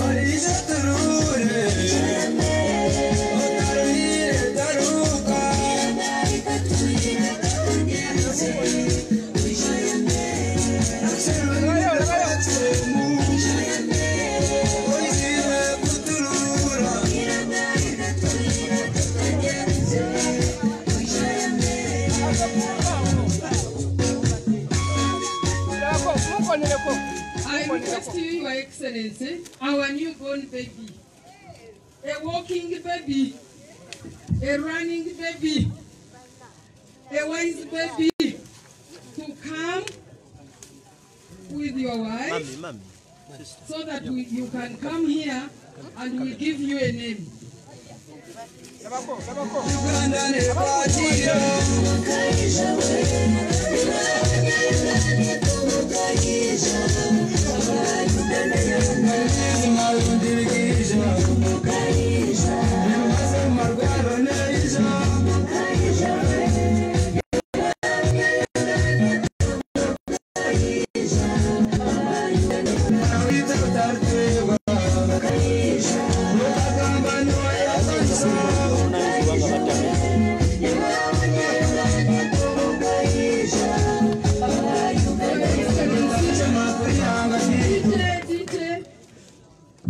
origi turure otaruhire taruka I request you, Your Excellency, our newborn baby, a walking baby, a running baby, a wise baby, to come with your wife so that you can come here and we give you a name.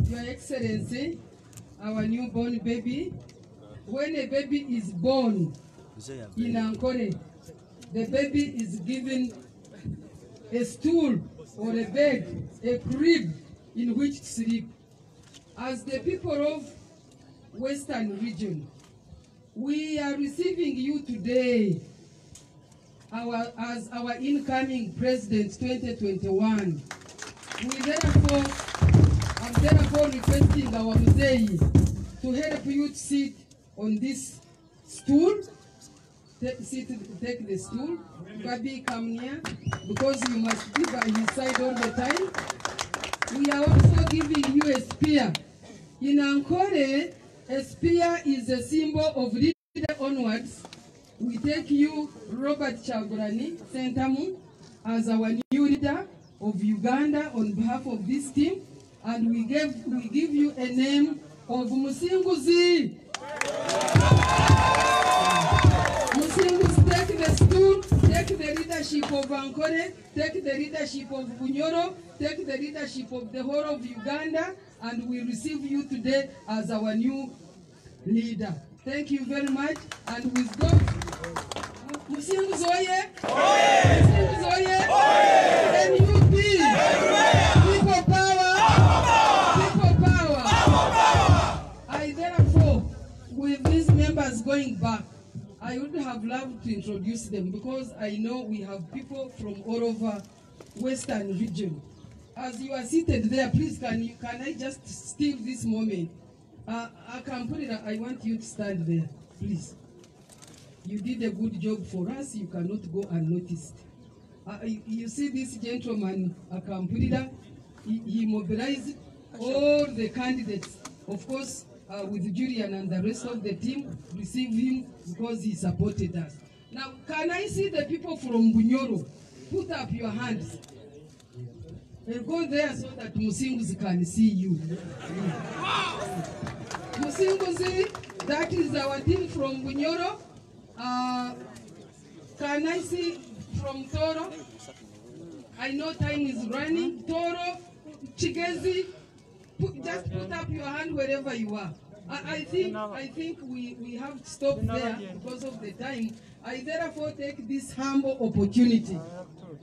Your Excellency, our newborn baby, when a baby is born in Ankole, the baby is given a stool or a bed, a crib in which to sleep. As the people of Western region, we are receiving you today as our incoming President 2021. I'm therefore requesting our Mzee to help you to sit on this stool. Take the stool. Gabi, come near, because you must be by his side all the time. We are also giving you a spear. In Ankole, a spear is a symbol of leader onwards. We take you, Robert Kyagulanyi Ssentamu, as our new leader of Uganda on behalf of this team, and we give you a name of Musinguzi. Musinguzi, take the stool, take the leadership of Ankole, take the leadership of Bunyoro, take the leadership of the whole of Uganda, and we receive you today as our new leader. Thank you very much, and with God, Musinguzi oye! Musinguzi oye! NUP! People power! People power! I therefore, with these members going back, I would have loved to introduce them because I know we have people from all over Western region. As you are seated there, please can I just steal this moment? I can put it. I want you to stand there, please. You did a good job for us. You cannot go unnoticed. You see this gentleman, Akampulira, he mobilized all the candidates, of course, with Julian and the rest of the team, received him because he supported us. Now, can I see the people from Bunyoro? Put up your hands. And go there so that Musinguzi can see you. Musinguzi, that is our team from Bunyoro. Can I see from Toro? I know time is running. Toro, Chigezi, just put up your hand wherever you are. I think we have to stop there because of the time. I therefore take this humble opportunity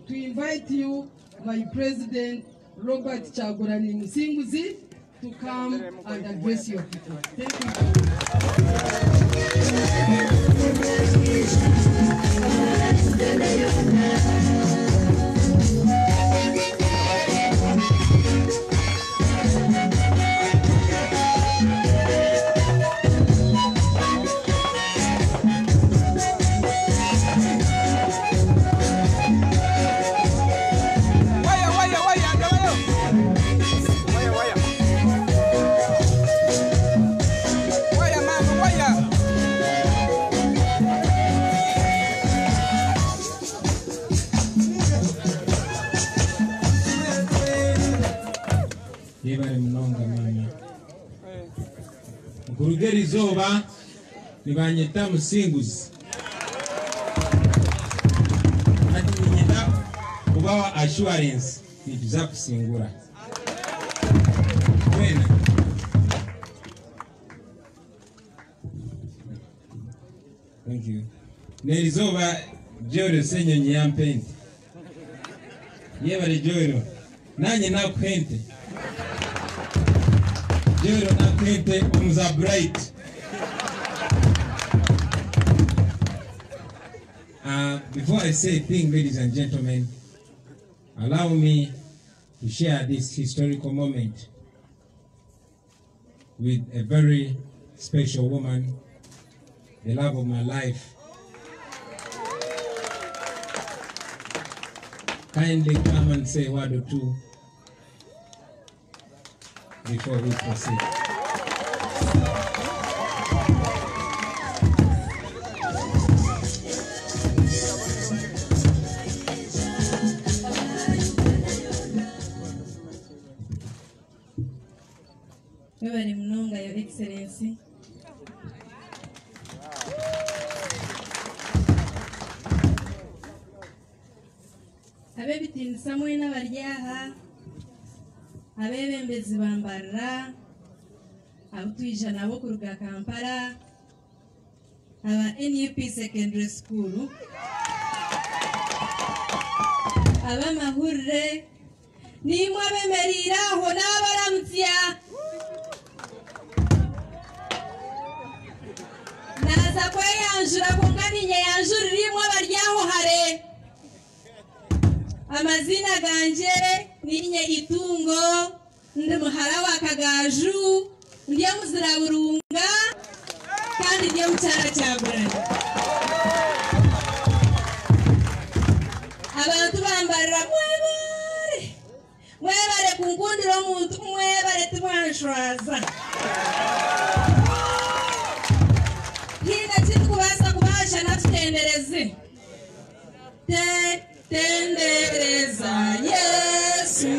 to invite you, my President Robert Kyagulanyi Musinguzi, to come and address your people. Thank you. kurugeri zoba nibanyita musinguzi ati nyita kubawa assurance nituza kusingura wena thank you nelizoba Joro senyonyi yampende yebale Joro nanye nakwente Joro nakwente umuza bright before I say a thing, ladies and gentlemen, allow me to share this historical moment with a very special woman, the love of my life. Kindly come and say a word or two before we proceed. Mwebale mnonga, Your Excellency. Abebitinisa mwena baryaha, abebembezi bambarra, abutwija nabo kuruga Kampala, aba NUP Secondary School, aba mahurre, nimwe abemeriraho n'abaramutya. Naza kweyanjura kunganiye yanjura rimwe baryaho hare. Amazina ganje ninye Itungo, ndi muhara wa Kagaju, ndiye muzira burunga, kandi ndiye mucyara cya Burani. Abantu bambarira mwebare kunkundira omuntu mwebare tibwanshwaza. Hina kubasa kubasha natutendereze. Tendereza Yesu,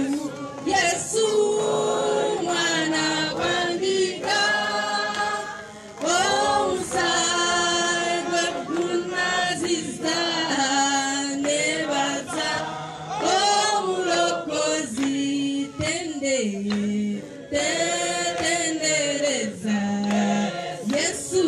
Yesu mwana wandiga. Oh musagwe munazizda nebaza. Oh mulokozi tendereza Yesu.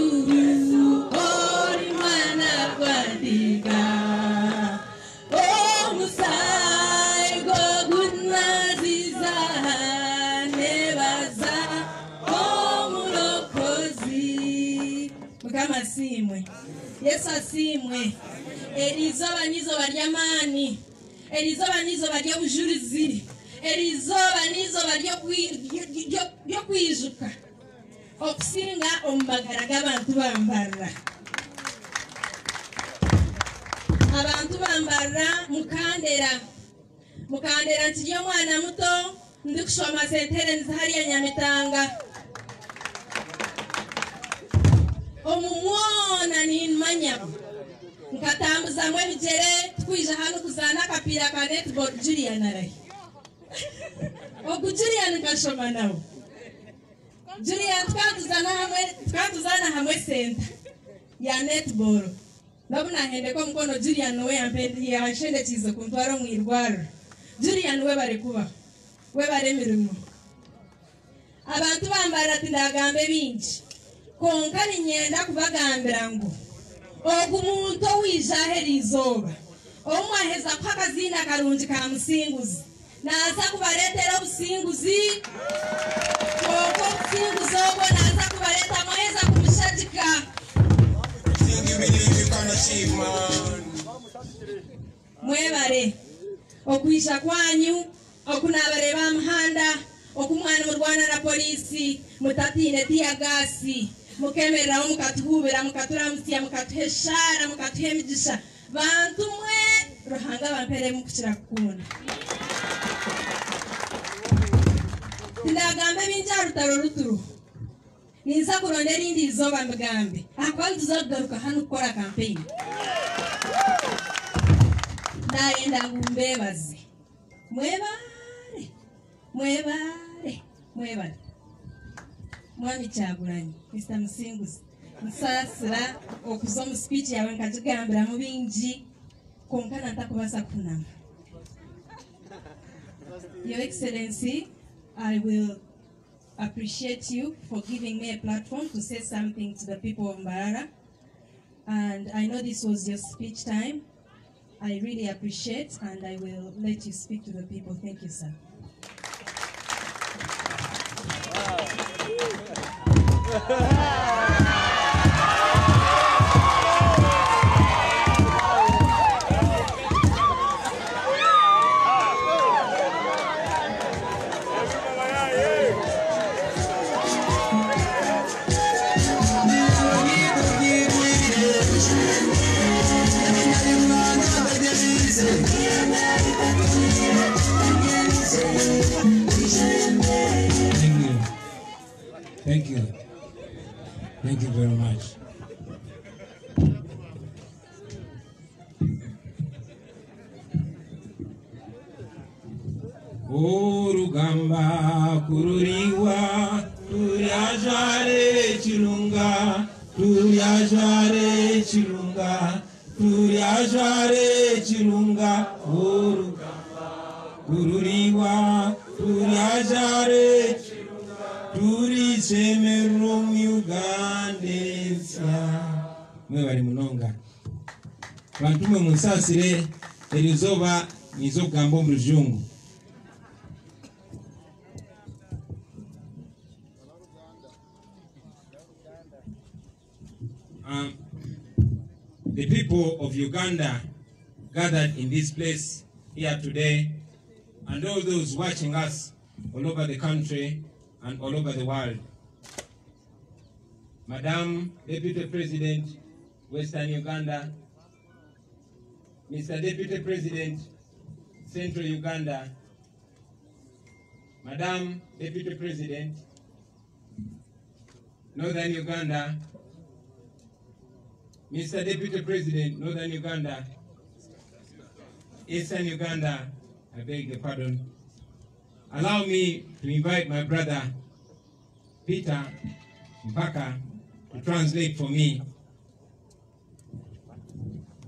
Simwe Yesu asimwe erizoba nizo baryamani erizoba nizo baryo bujurizi erizoba nizo baryo kwijuka okusinga ombagara g'abantu bambarra mukandera nti mwana muto ndi kushoma sentere nzahariya Nyamitanga omumwona ninmanya nkatambuza mwe bijere twija hano kuzana kapira ka netball Julian arai Julian nkashoma nawo Julian tukatuzana hamwe center ya netball ndabona hende ko mkono Julian we yampendi yashende chizo kuntwaro mwirwaro Julian we bare kuba we bare mirimo abantu bambara tindagambe bingi konkani nyenda kubagambira ngo ogumuntu wijahera izoba omwaheza kwakazina karungi ka musinguzi naza kubaletera obusinguzi koko obusinguzi obwo naza kubaleta mwaheza kumushajika mwebare okwisha kwanyu okunabare bamuhanda okumwana murwana na polisi mutatine tia gasi mukemerera mukatuhubira mukaturamusiya mukatuheshara mukatuhemigisha bantu mwe ruhanga bampere mukukira kukunda tindagambe binja rutaro ruturu niza kurondera indi izoba mbigambe akwantu zagaruka hano gukora campaign ndayenda ngumbebaze mwebare mwami Kyagulanyi Mr. Musinguzi nsasira okuza mu speech yawe nkagigambira mu bingi konkana ntakubasa kunama. Your Excellency, I will appreciate you for giving me a platform to say something to the people of Mbarara. And I know this was your speech time. I really appreciate, and I will let you speak to the people. Thank you, sir. Thank you. Thank you very much. Urugamba kururiwa turyajare chirunga turyajare chirunga turyajare chirunga urugamba kururiwa turyajare turi semero Uganda mwe bali munonga bantume musasire erizoba nizo gambo mu rujungu. The people of Uganda gathered in this place here today, and all those watching us all over the country and all over the world. Madam Deputy President, Western Uganda, Mr. Deputy President, Central Uganda, Madam Deputy President, Northern Uganda, Mr. Deputy President, Northern Uganda, Eastern Uganda, I beg your pardon. Allow me to invite my brother, Peter Mpaka, to translate for me,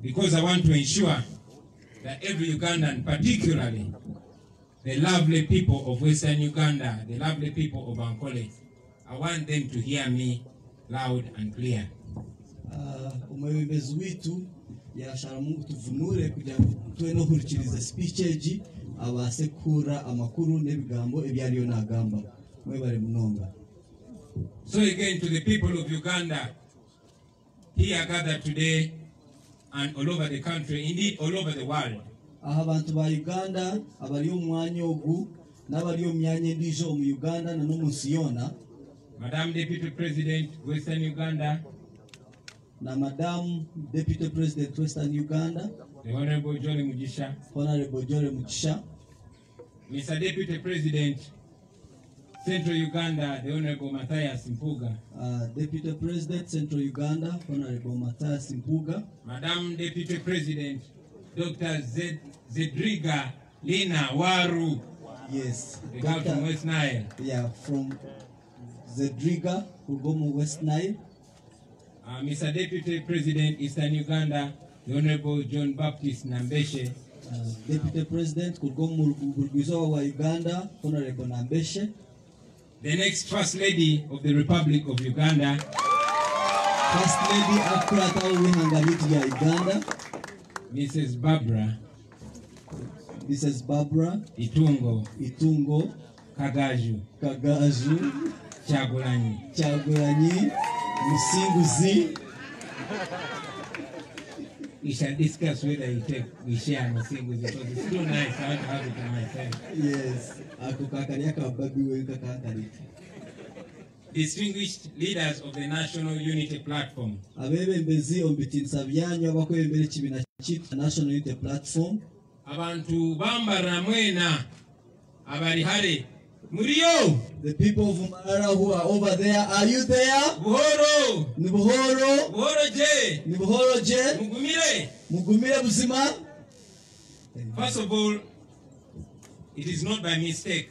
because I want to ensure that every Ugandan, particularly the lovely people of Western Uganda, the lovely people of Ankole, I want them to hear me loud and clear. Umuyobozi witu yashara Mungu tuvunure kugira tuwe no kurikiriza speech eji abase kura amakuru n'ebigambo ebyariyo nagamba mwe bari munonga. So again, to the people of Uganda here gathered today and all over the country, indeed all over the world. Abantu ba Uganda abari umwanya ogu n'abari myanya ndijo mu Uganda na no musiyona. Madam Deputy President, Western Uganda, na Madam Deputy President, Western Uganda, the Honorable Jole Mugisha, Honorable Jole Mugisha, Mr. Deputy President, Central Uganda, the Honorable Matthias Mpuga, Deputy President, Central Uganda, Honorable Matthias Mpuga, Madam Deputy President, Dr. Zedriga Lina Waru, yes, the girl from West Nile. Yeah, from Zedriga, Ugomo, West Nile. Mr. Deputy President, Eastern Uganda, the Honorable John Baptist Nambeshe. Deputy President, Ugomo Bulguzo wa Uganda, Honorable Nambeshe. The next First Lady of the Republic of Uganda. First Lady Akurata Wihangaliti ya Uganda. Mrs. Barbara. Mrs. Barbara Itungo Kagaju Kyagulanyi Musinguzi. We shall discuss whether we share Musinguzi because it's too nice. I want to have it to myself. Yes, distinguished leaders of the National Unity Platform. National Unity Platform. Abantu bambara mwena abarihare muriyo. The people of Mbarara who are over there, are you there? Buhoro. Ni buhoro. Buhoro je. Ni buhoro je. Mugumire buzima. First of all, it is not by mistake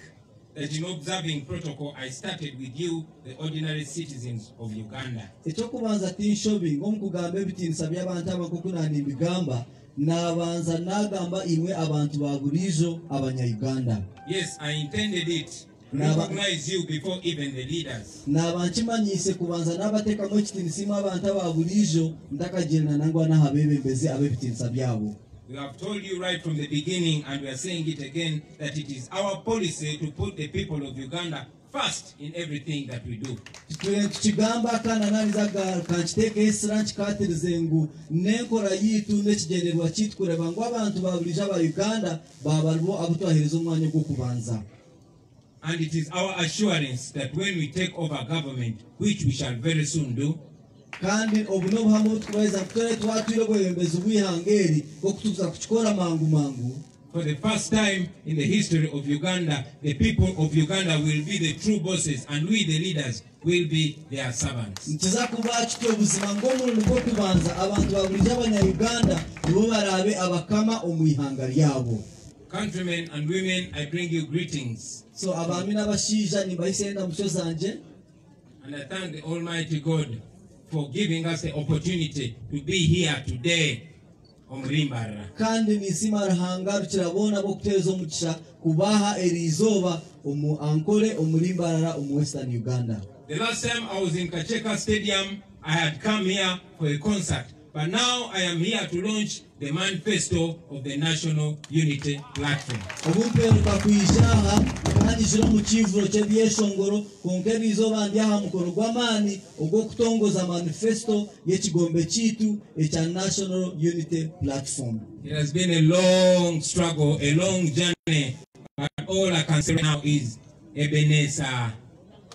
that in observing protocol, I started with you, the ordinary citizens of Uganda. Ekyokubanza tinshobi ng'omukugamba ebitinisa by'abantu abakukunani mbigamba nabanza nagamba imwe abantu ba bulijo abanya-Uganda. Yes, I intended it. Recognize you before even the leaders. Nabankimanyise kubanza nabateekamu ekitinisa imwe abantu aba bulijo ntakagirana nangwa n'ahabebembezi ab'ebitinisa byabo. We have told you right from the beginning, and we are saying it again, that it is our policy to put the people of Uganda first in everything that we do. Tukigamba kana naniza kanchiteka esira nkikatirize ngu n'enkora yitu n'ekigendererwa kitu kureba ngu abantu ba bulijo aba Uganda babalibo abutwahiriza omwanya gw'okubanza. And it is our assurance that when we take over government, which we shall very soon do, kandi obuno buhamu tukubaiza kutore twatwire obwebembezi bwihangeri bw'okutuguza kukikora mangu mangu. For the first time in the history of Uganda, the people of Uganda will be the true bosses, and we, the leaders, will be their servants. Nkiza kuba kityo obuzima ng'omuntu bw'okubanza abantu ba bulijo abanya-Uganda nibo barabe abakama omu ihanga lyabo. Countrymen and women, I bring you greetings. So abaami n'abashaija nimbaisa endamutso zanje. And I thank the Almighty God for giving us the opportunity to be here today on Rimbarara. Kandi nisima Ruhanga rukirabona b'okuteeza omukisha kubaha eriizooba omu Ankole omu Rimbarara omu Western Uganda. The last time I was in Kacheka Stadium, I had come here for a concert. But now I am here to launch the manifesto of the National Unity Platform. Obumperuka kuyishaha kandishira mu kivulo ky'ebyeshongoro konka eriizooba ndi aha mukoro gw'amaani ogw'okutongoza manifesto y'ekigombe kiitu ekya National Unity Platform. It has been a long struggle, a long journey, but all I can say now is Ebenezer.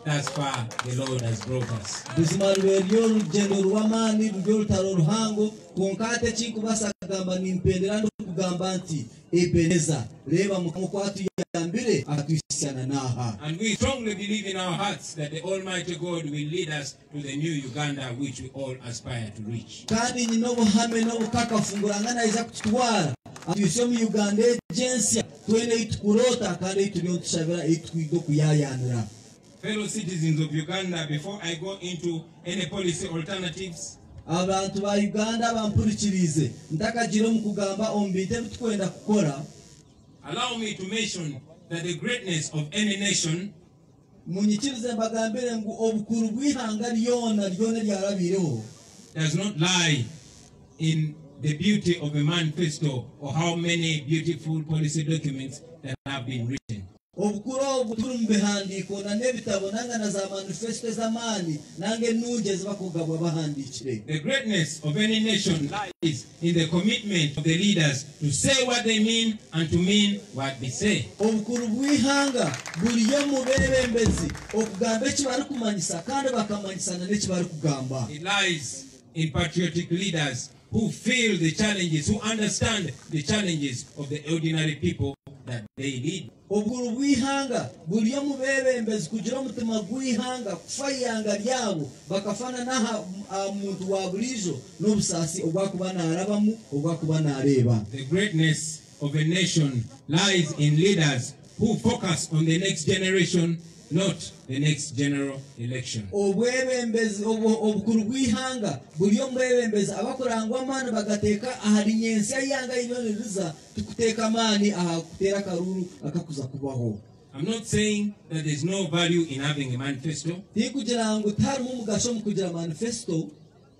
Thus far, the Lord has brought us. Buzima lweryo olugendo lw'amaani lulyo olutalo oluhango konka ate kinkubasa kugamba nimpendera ndokugamba nti Ebeneza leba Mukama kwatuyambire akatwisana n'aha. And we strongly believe in our hearts that the Almighty God will lead us to the new Uganda which we all aspire to reach. Kandi nyina obuhame n'obukakafu ngurangana iza kututwara atuyise mu Uganda ejensia twene itukurota kandi itulyo tushabira itwido kuyayanira. Fellow citizens of Uganda, before I go into any policy alternatives, abantu ba Uganda bampurikirize ntakagira mu kugamba ombite bitukwenda kukora. Allow me to mention that the greatness of any nation munyikirize mbagambire ngu obukuru bw'ihanga lyona lyarabireho does not lie in the beauty of a manifesto or how many beautiful policy documents that have been written. Obukuru obuturu mu bihandiiko na n'ebitabo nanga na za manifesto z'amaani nange ennungi ezibakugabwa bahandikire. The greatness of any nation lies in the commitment of the leaders to say what they mean and to mean what they say. Obukuru bw'ihanga buliyo mu beebembezi okugamba eki bari kumanyisa kandi bakamanyisana n'eki bari kugamba. It lies in patriotic leaders who feel the challenges, who understand the challenges of the ordinary people that they lead. Obukuru bw'ihanga buliyo mu beebembezi kugira omutima gw'ihanga kufa ihanga lyabo bakafana n'aha muntu wa bulijo n'obusaasi obwakuba naarabamu obwakuba naareeba. The greatness of a nation lies in leaders who focus on the next generation, not the next general election. Obwebembezi obukuru bw'ihanga buliyo mu beebembezi abakurangwa amaani bagateeka ahari nyensi y'ihanga yinoneriza tukuteeka amaani aha kuteera akaruru akakuza kubaho. I'm not saying that there's no value in having a manifesto, tikugira ngu tarimu omugasho mu kugira manifesto,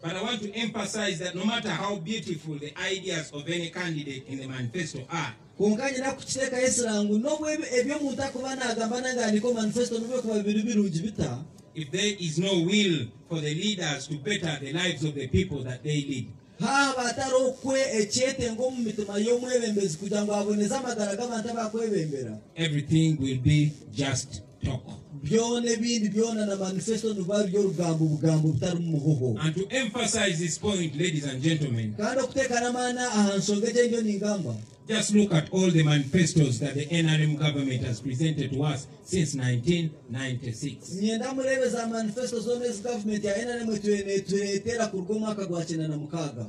but I want to emphasize that no matter how beautiful the ideas of any candidate in the manifesto are, konka nyina kukiteeka yesira ngu n'obwo ebyo omuntu akuba naagamba nangaandika manifesto nibyo kuba bibiri birungi bita, if there is no will for the leaders to better the lives of the people that they lead, haba atariho kwe ekyetengo omu mitima y'omwebembezi kugira ngu aboneze amagara g'abantu abakwebembera, everything will be just talk. byona ebindi byona na manifesto niba byo obugambo butari mu muhoho. And to emphasize this point, ladies and gentlemen, kandi okuteeka n'amaani aha nsonga egi ndio ningamba, just look at all the manifestos that the NRM government has presented to us since 1996. nyenda murebe za manifesto zoona ezi gavumenti ya NRM etureetera kuruga omwaka gwa 1996.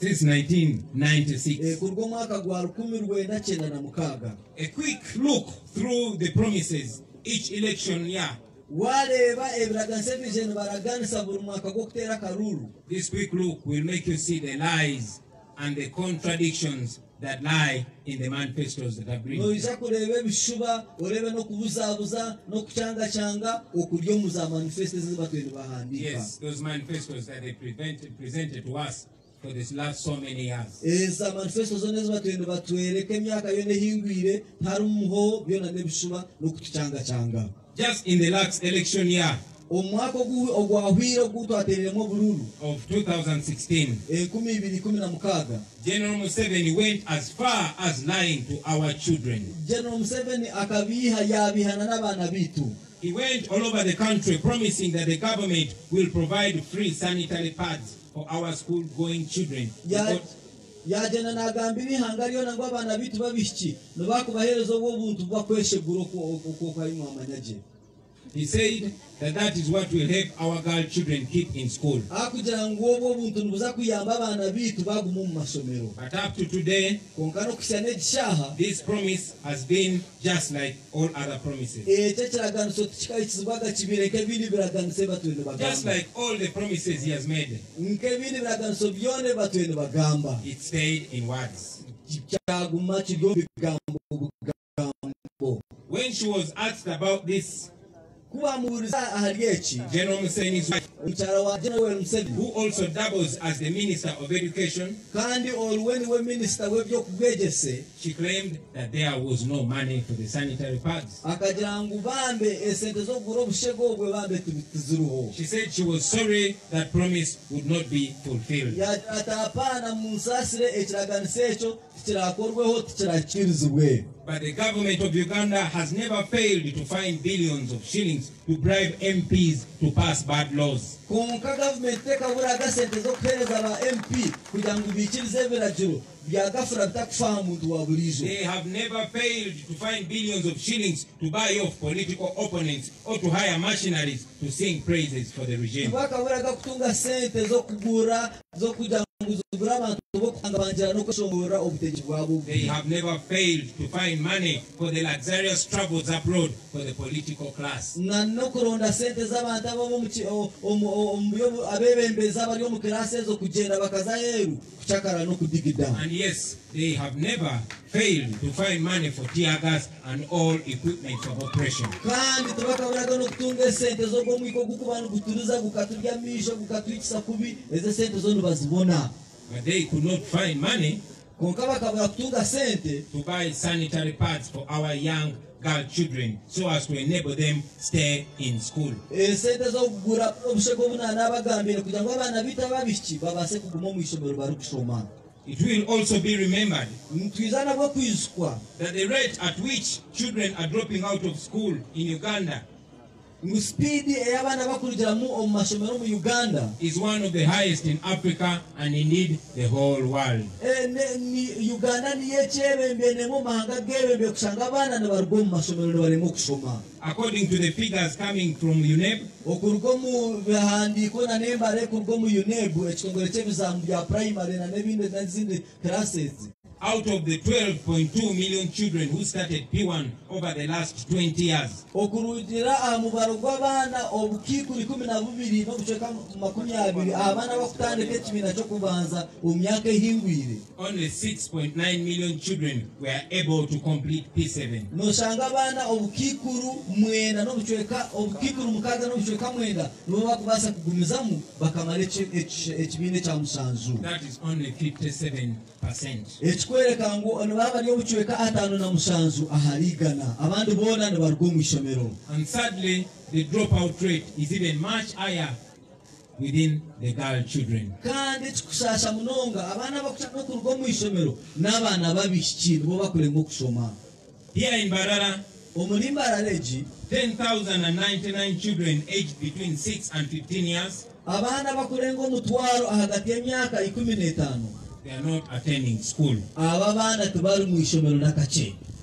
since 1996. kurwo mwaka gwa 1996. A quick look through the promises each election year. Wareba ebiraganse vision baraganisa buri mwaka gwo kutera karuru. This quick look will make you see the lies and the contradictions that lie in the manifestos that are bring. Noija kurebe bishuba urebe no kubuzabuza no kuchanga okuryo muza manifestos zibatwende bahandika. Yes, those manifestos that they presented to us for this last so many years. Eza manifestos zone zibatwende batwereke emyaka yone hingwire ntarumuho byona nebishuba no kuchanga. Just in the last election year of 2016, General Museveni went as far as lying to our children. General Museveni akabiha yabihana n'abana bitu. He went all over the country promising that the government will provide free sanitary pads for our school-going children. Yajena nagambiri hangariyo nangwa abana bitu babishiki no bakubaherezo bwo buntu bakweshegura uko kayimwa amanyaje. He said that is what will help our girl children keep in school. But up to today, this promise has been just like all other promises. Just like all the promises he has made, it stayed in words. When she was asked about this, General Museveni's wife, who also doubles as the Minister of Education, she claimed that there was no money for the sanitary pads. She said she was sorry that promise would not be fulfilled. But the government of Uganda has never failed to find billions of shillings to bribe MPs to pass bad laws. They have never failed to find billions of shillings to buy off political opponents or to hire mercenaries to sing praises for the regime. They have never failed to find money for the luxurious travels abroad for the political class. And yes, they have never failed to find money for tear gas and all equipment of operation. But they could not find money to buy sanitary pads for our young girl children so as to enable them stay in school. It will also be remembered that the rate at which children are dropping out of school in Uganda is one of the highest in Africa and indeed the whole world. According to the figures coming from UNEP, out of the 12.2 million children who started P1 over the last 20 years, only 6.9 million children were able to complete P7. That is only 57%. And sadly, the dropout rate is even much higher within the girl children. Here in Barara, 10,099 children aged between 6 and 15 years, they are not attending school.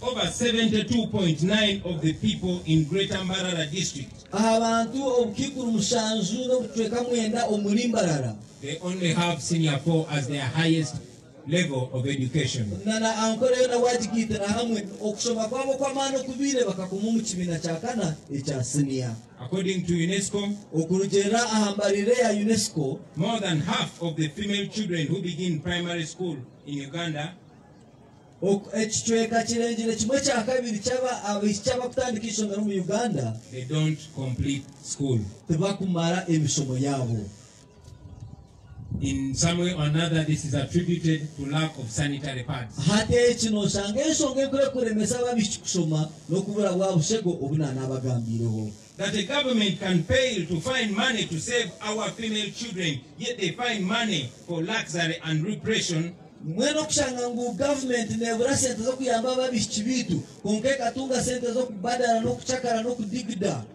Over 72.9% of the people in Greater Mbarara district abantu obukikuru mushanju no butweka mwenda omulimbarara. They only have senior 4 as their highest level of education. Nana ankore na wajigita na hamwe okushoma kwabo kwa mano kubire bakakumu mu kibina kya kana ekya senior. According to UNESCO, okurugera ahambarire ya UNESCO, more than half of the female children who begin primary school in Uganda ekicweka kirengere kimwe kya kabiri cyaba kutandika ishomero mu Uganda, they don't complete school. Tebakumara emishomo yabo. In some way or another, this is attributed to lack of sanitary pads. Hate kino shanga eshonge kure kuremesa babishikushoma no kubura bwa bushego obunana abagambireho. That the government can fail to find money to save our female children, yet they find money for luxury and repression. Mweno kushanga ngu government nebura sente zo kuyamba babishiki bitu konke katunga sente zo kubadala no kuchakara no kudigida.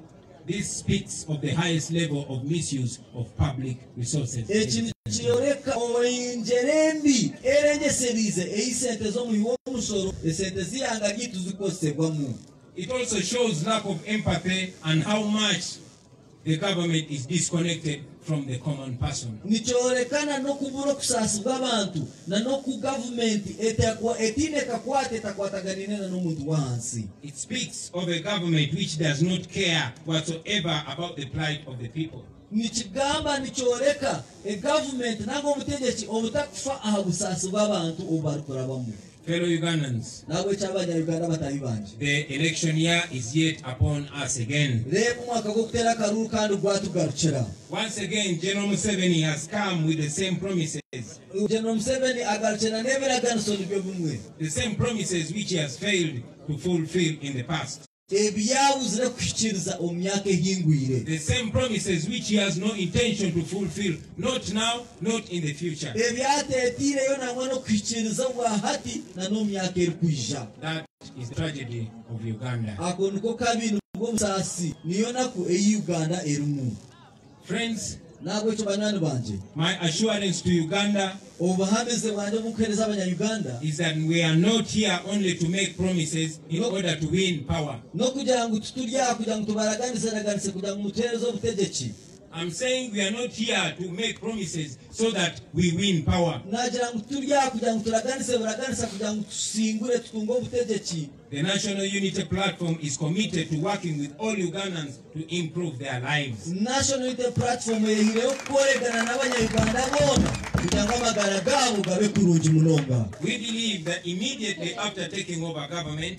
This speaks of the highest level of misuse of public resources. Chioreka oinjerembi erengeserize eisente zo muhiwo musoro esente ziyanga gitu zikosebwamu. It also shows lack of empathy and how much the government is disconnected from the common person. Nichorekana no kuburo kusasibwa abantu na no ku government etineka kwate takwataganina no muntu wansi. It speaks of a government which does not care whatsoever about the plight of the people. Nichigamba nichoreka a government nango mutegeki obutakufa ahabusasibwa abantu obarukurabamu. Fellow Ugandans, the election year is yet upon us again. Once again, General Museveni has come with the same promises. The same promises which he has failed to fulfill in the past. The same promises which he has no intention to fulfill, not now, not in the future. That is the tragedy of Uganda. Friends, my assurance to Uganda is that we are not here only to make promises in order to win power. I'm saying we are not here to make promises so that we win power. The National Unity Platform is committed to working with all Ugandans to improve their lives. National Unity Platform we believe that immediately after taking over government,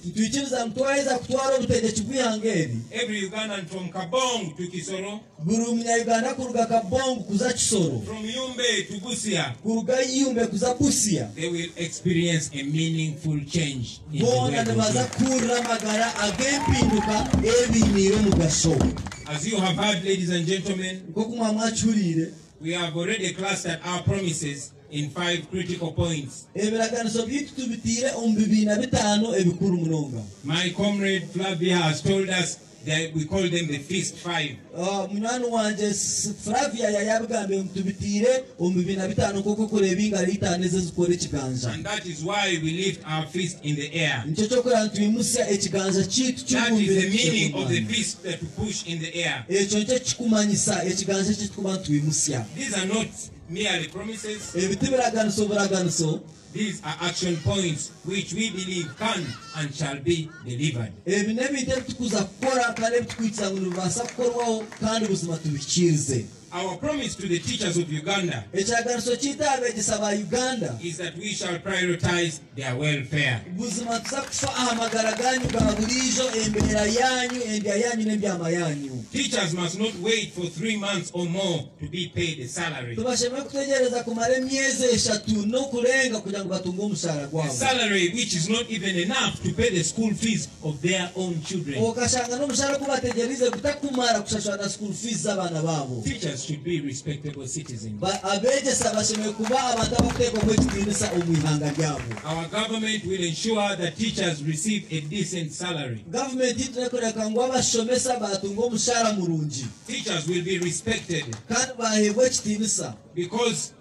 every Ugandan from Kabong to Kisoro, from Yumbe to Busia, they will experience a meaningful change in the way they live. As you have heard, ladies and gentlemen, we have already clustered our promises in 5 critical points. My comrade Flavia has told us that we call them the Feast 5. And that is why we lift our fist in the air. That is the meaning of the fist that we push in the air. These are not merely promises. These are action points which we believe can and shall be delivered. Our promise to the teachers of Uganda is that we shall prioritize their welfare. Teachers must not wait for 3 months or more to be paid a salary. A salary which is not even enough to pay the school fees of their own children. Teachers should be respectable citizens. Our government will ensure that teachers receive a decent salary. Teachers will be respected because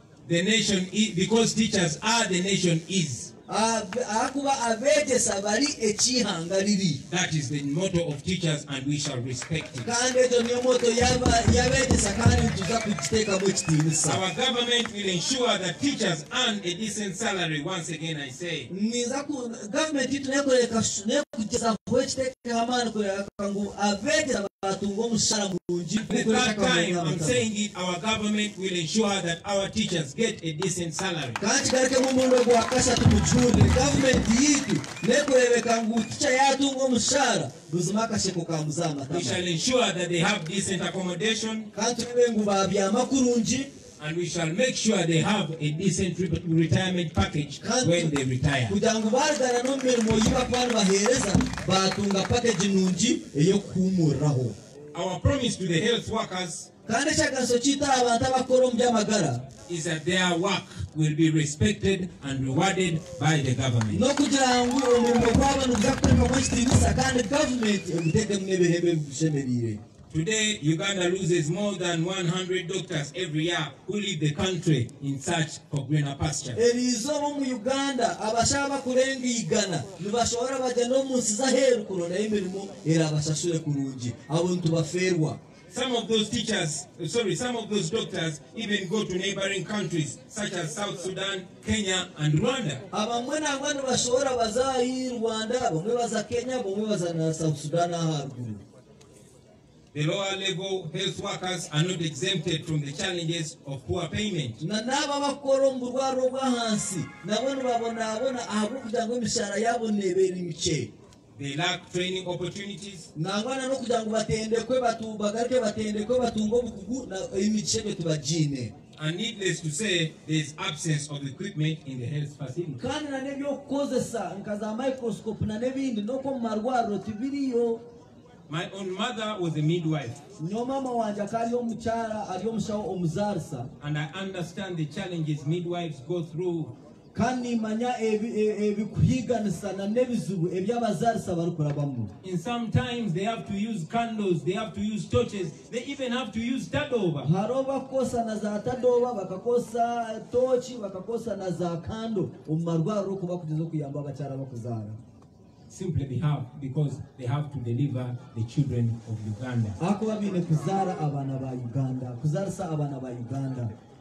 teachers are the nation is. akuba abegesa bali ekihangaliri. That is the motto of teachers, and we shall respect it. Kandi ejo niyo moto yabegesa kandi tuza kugiteekamu ekitiinisa. Our government will ensure that teachers earn a decent salary. Once again, I say. Government yitu nekugeza kwekiteeka amaani kureka ngu abegesa batunga omushahara mulungi. The third time I'm saying it, our government will ensure that our teachers get a decent salary. Kandi gareke mu mundo gwa kasatu mujunde government yitu nekurebeka ngu ticha yatunga omushahara buzima akasheko ka muzama. We shall ensure that they have decent accommodation. Kandi turebe ngu babyama kurungi. And we shall make sure they have a decent retirement package when they retire. Kujangu bargana no mirimo yiba kwanu bahereza batunga package nungi eyo kumuraho. Our promise to the health workers kandi chagaso chita abantu abakora mu byamagara is that their work will be respected and rewarded by the government. No kugira ngo umurimo kw'abantu byakoreka mu kitinisa kandi government emuteke munebehebe bishemerire. Today, Uganda loses more than 100 doctors every year who leave the country in search for greener pastures. Erizo mu Uganda abashaba kurenga igana nibashobora bagenda omunsi zaheru kurona emirimo era abashashure kurungi abantu baferwa. Some of those doctors even go to neighboring countries such as South Sudan, Kenya, and Rwanda. Abamwe n'abandi bashobora bazayi Rwanda, bamwe baza Kenya, bamwe baza na South Sudan haruguru. The lower level health workers are not exempted from the challenges of poor payment. Na naba bakoro mu rwaro rwa hansi nabone babona aho kugira ngo imishara yabo nebera imice. They lack training opportunities. Nangwana no kugira ngo batendekwe batubagarike batendekwe batungo bukugu na imice betubajine. And needless to say, there is absence of equipment in the health facility. Kandi na nebyo kozesa nkaza microscope na nebindi no ko marwaro tibiriyo. My own mother was a midwife. And I understand the challenges midwives go through. In sometimes they have to use candles, they have to use torches, they even have to use tadoba. Simply because they have to deliver the children of Uganda.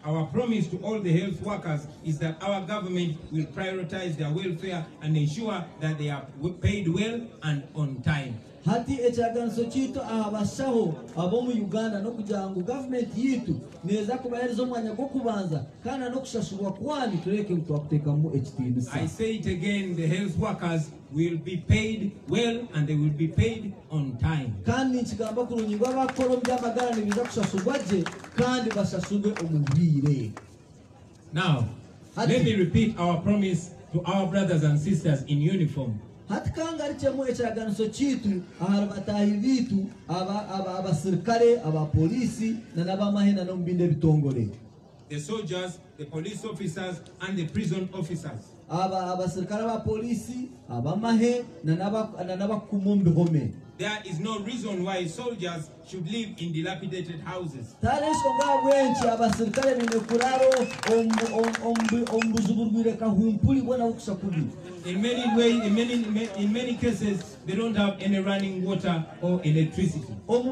Our promise to all the health workers is that our government will prioritize their welfare and ensure that they are paid well and on time. Hati echaganso chito abashaho abo mu Uganda no kugira ngo government yitu neza kubahereza umwanya go kubanza kana no kushashurwa kwani tureke mutwakuteka mu HTMC. I say it again, the health workers will be paid well and they will be paid on time. Kandi nchigamba kurunyirwa bakoro byamagara nibiza kushashurwa je kandi bashashurwe umubire. Now, let me repeat our promise to our brothers and sisters in uniform. Hatkangarichemo echaganso chitu aharabatahi vitu abasirikare abapolisi na nabamahena no mbinde bitongole. The soldiers, the police officers and the prison officers. Abasirikare abapolisi abamahe na nabakumombe home. There is no reason why soldiers should live in dilapidated houses. In many cases, they don't have any running water or electricity. When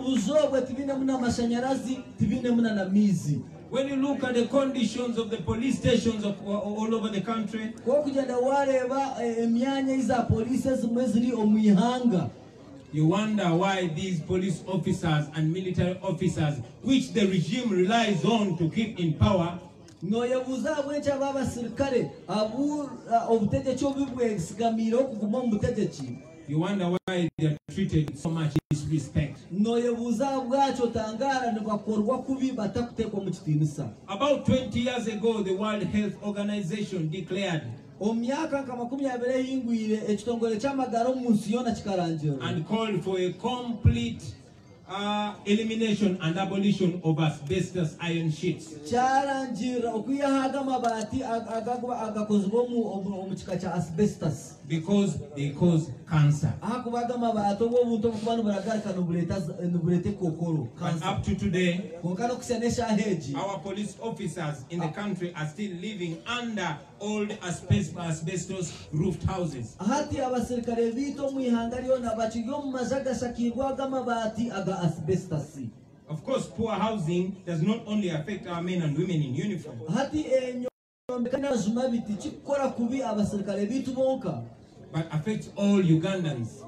you look at the conditions of the police stations all over the country, you wonder why these police officers and military officers, which the regime relies on to keep in power, you wonder why they are treated with so much disrespect. About 20 years ago, the World Health Organization declared and called for a complete elimination and abolition of asbestos iron sheets. Charanjira okuyahaga mabati agakozwe mu kika kya asbestos. Because they cause cancer. And up to today, our police officers in the country are still living under old asbestos roofed houses. Of course, poor housing does not only affect our men and women in uniform, but affects all Ugandans.